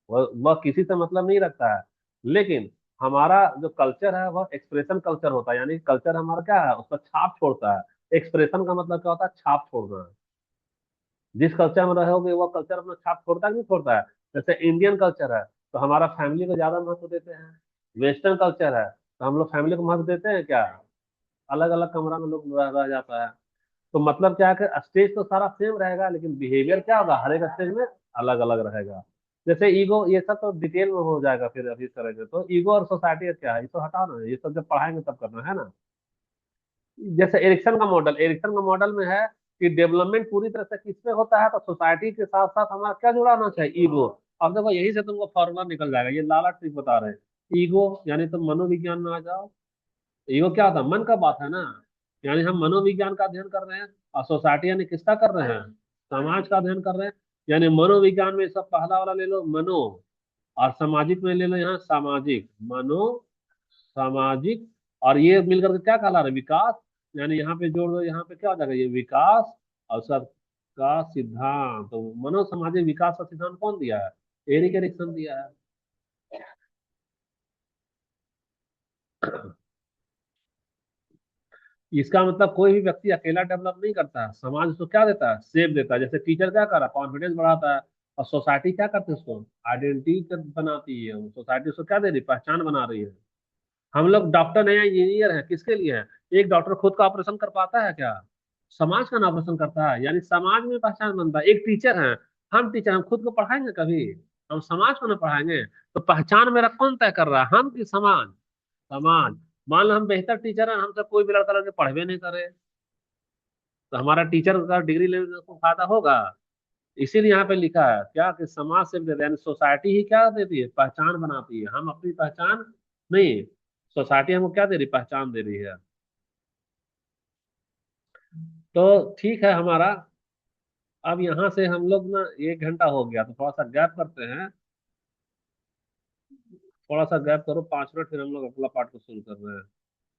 वह किसी से मतलब नहीं रखता है, लेकिन हमारा जो कल्चर है वह एक्सप्रेशन कल्चर होता है। यानी कल्चर हमारा क्या है, उसका छाप छोड़ता है। एक्सप्रेशन का मतलब क्या होता है, छाप छोड़ना। जिस कल्चर में रहोगे वो कल्चर अपना छाप छोड़ता है कि नहीं छोड़ता है? जैसे इंडियन कल्चर है तो हमारा फैमिली को ज्यादा महत्व देते हैं। वेस्टर्न कल्चर है तो हम लोग फैमिली को महत्व देते हैं क्या? अलग अलग कमरा में लोग रह जाता है। तो मतलब क्या है कि स्टेज तो सारा सेम रहेगा, लेकिन बिहेवियर क्या होगा हर एक स्टेज में अलग अलग रहेगा। जैसे ईगो, ये सब तो डिटेल में हो जाएगा फिर अभी इस तरह से। तो ईगो और सोसाइटी क्या है, ये तो हटाओ ना, ये सब जब पढ़ाएंगे तब करना है ना। जैसे एरिक्सन का मॉडल में है कि डेवलपमेंट पूरी तरह से किसमें होता है, तो सोसाइटी के साथ साथ हमारा क्या जुड़ा होना चाहिए, ईगो। अब देखो यही से तुमको फॉर्मूला निकल जाएगा, ये लाला ट्रिक बता रहे हैं। ईगो यानी तुम मनोविज्ञान में आ जाओ। ईगो क्या होता है, मन का बात है ना। यानी हम मनोविज्ञान का अध्ययन कर रहे हैं, और सोसाइटी यानी किसका कर रहे हैं, समाज का अध्ययन कर रहे हैं। यानी मनोविज्ञान में सब पहला वाला ले लो मनो, और सामाजिक में ले लो यहाँ सामाजिक, मनो सामाजिक, और ये मिलकर के क्या कहला रहे, विकास। यानी यहाँ पे जोड़ दो, यहाँ पे क्या हो जाएगा, ये विकास और सबका सिद्धांत। तो मनो सामाजिक विकास का सिद्धांत कौन दिया है? एरिक एरिक्सन दिया है। इसका मतलब कोई भी व्यक्ति अकेला डेवलप नहीं करता है, समाज उसको क्या देता है, सेव देता है। जैसे टीचर क्या कर रहा है, कॉन्फिडेंस बढ़ाता है, और सोसाइटी क्या करती है, उसको आइडेंटिटी बनाती है। सोसाइटी उसको क्या दे रही है, पहचान बना रही है। हम लोग डॉक्टर हैं या इंजीनियर हैं, किसके लिए है? एक डॉक्टर खुद का ऑपरेशन कर पाता है क्या? समाज का ऑपरेशन करता है, यानी समाज में पहचान बनता है। एक टीचर है, हम टीचर, हम खुद को पढ़ाएंगे कभी? हम समाज को ना पढ़ाएंगे। तो पहचान मेरा कौन तय कर रहा है, हम कि समाज? समाज। मान लो हम बेहतर टीचर हैं, हमसे कोई भी लड़का लड़के पढ़वे नहीं करे, तो हमारा टीचर का डिग्री लेने को फायदा होगा? इसीलिए यहाँ पे लिखा है क्या, कि समाज से भी, यानी सोसाइटी ही क्या देती है, पहचान बनाती है। हम अपनी पहचान नहीं, सोसाइटी हमको क्या दे रही, पहचान दे रही है। तो ठीक है हमारा। अब यहाँ से हम लोग ना, 1 घंटा हो गया तो थोड़ा सा गैप करते हैं। थोड़ा सा गैप करो, 5 मिनट, फिर हम लोग अगला पार्ट को शुरू कर रहे हैं।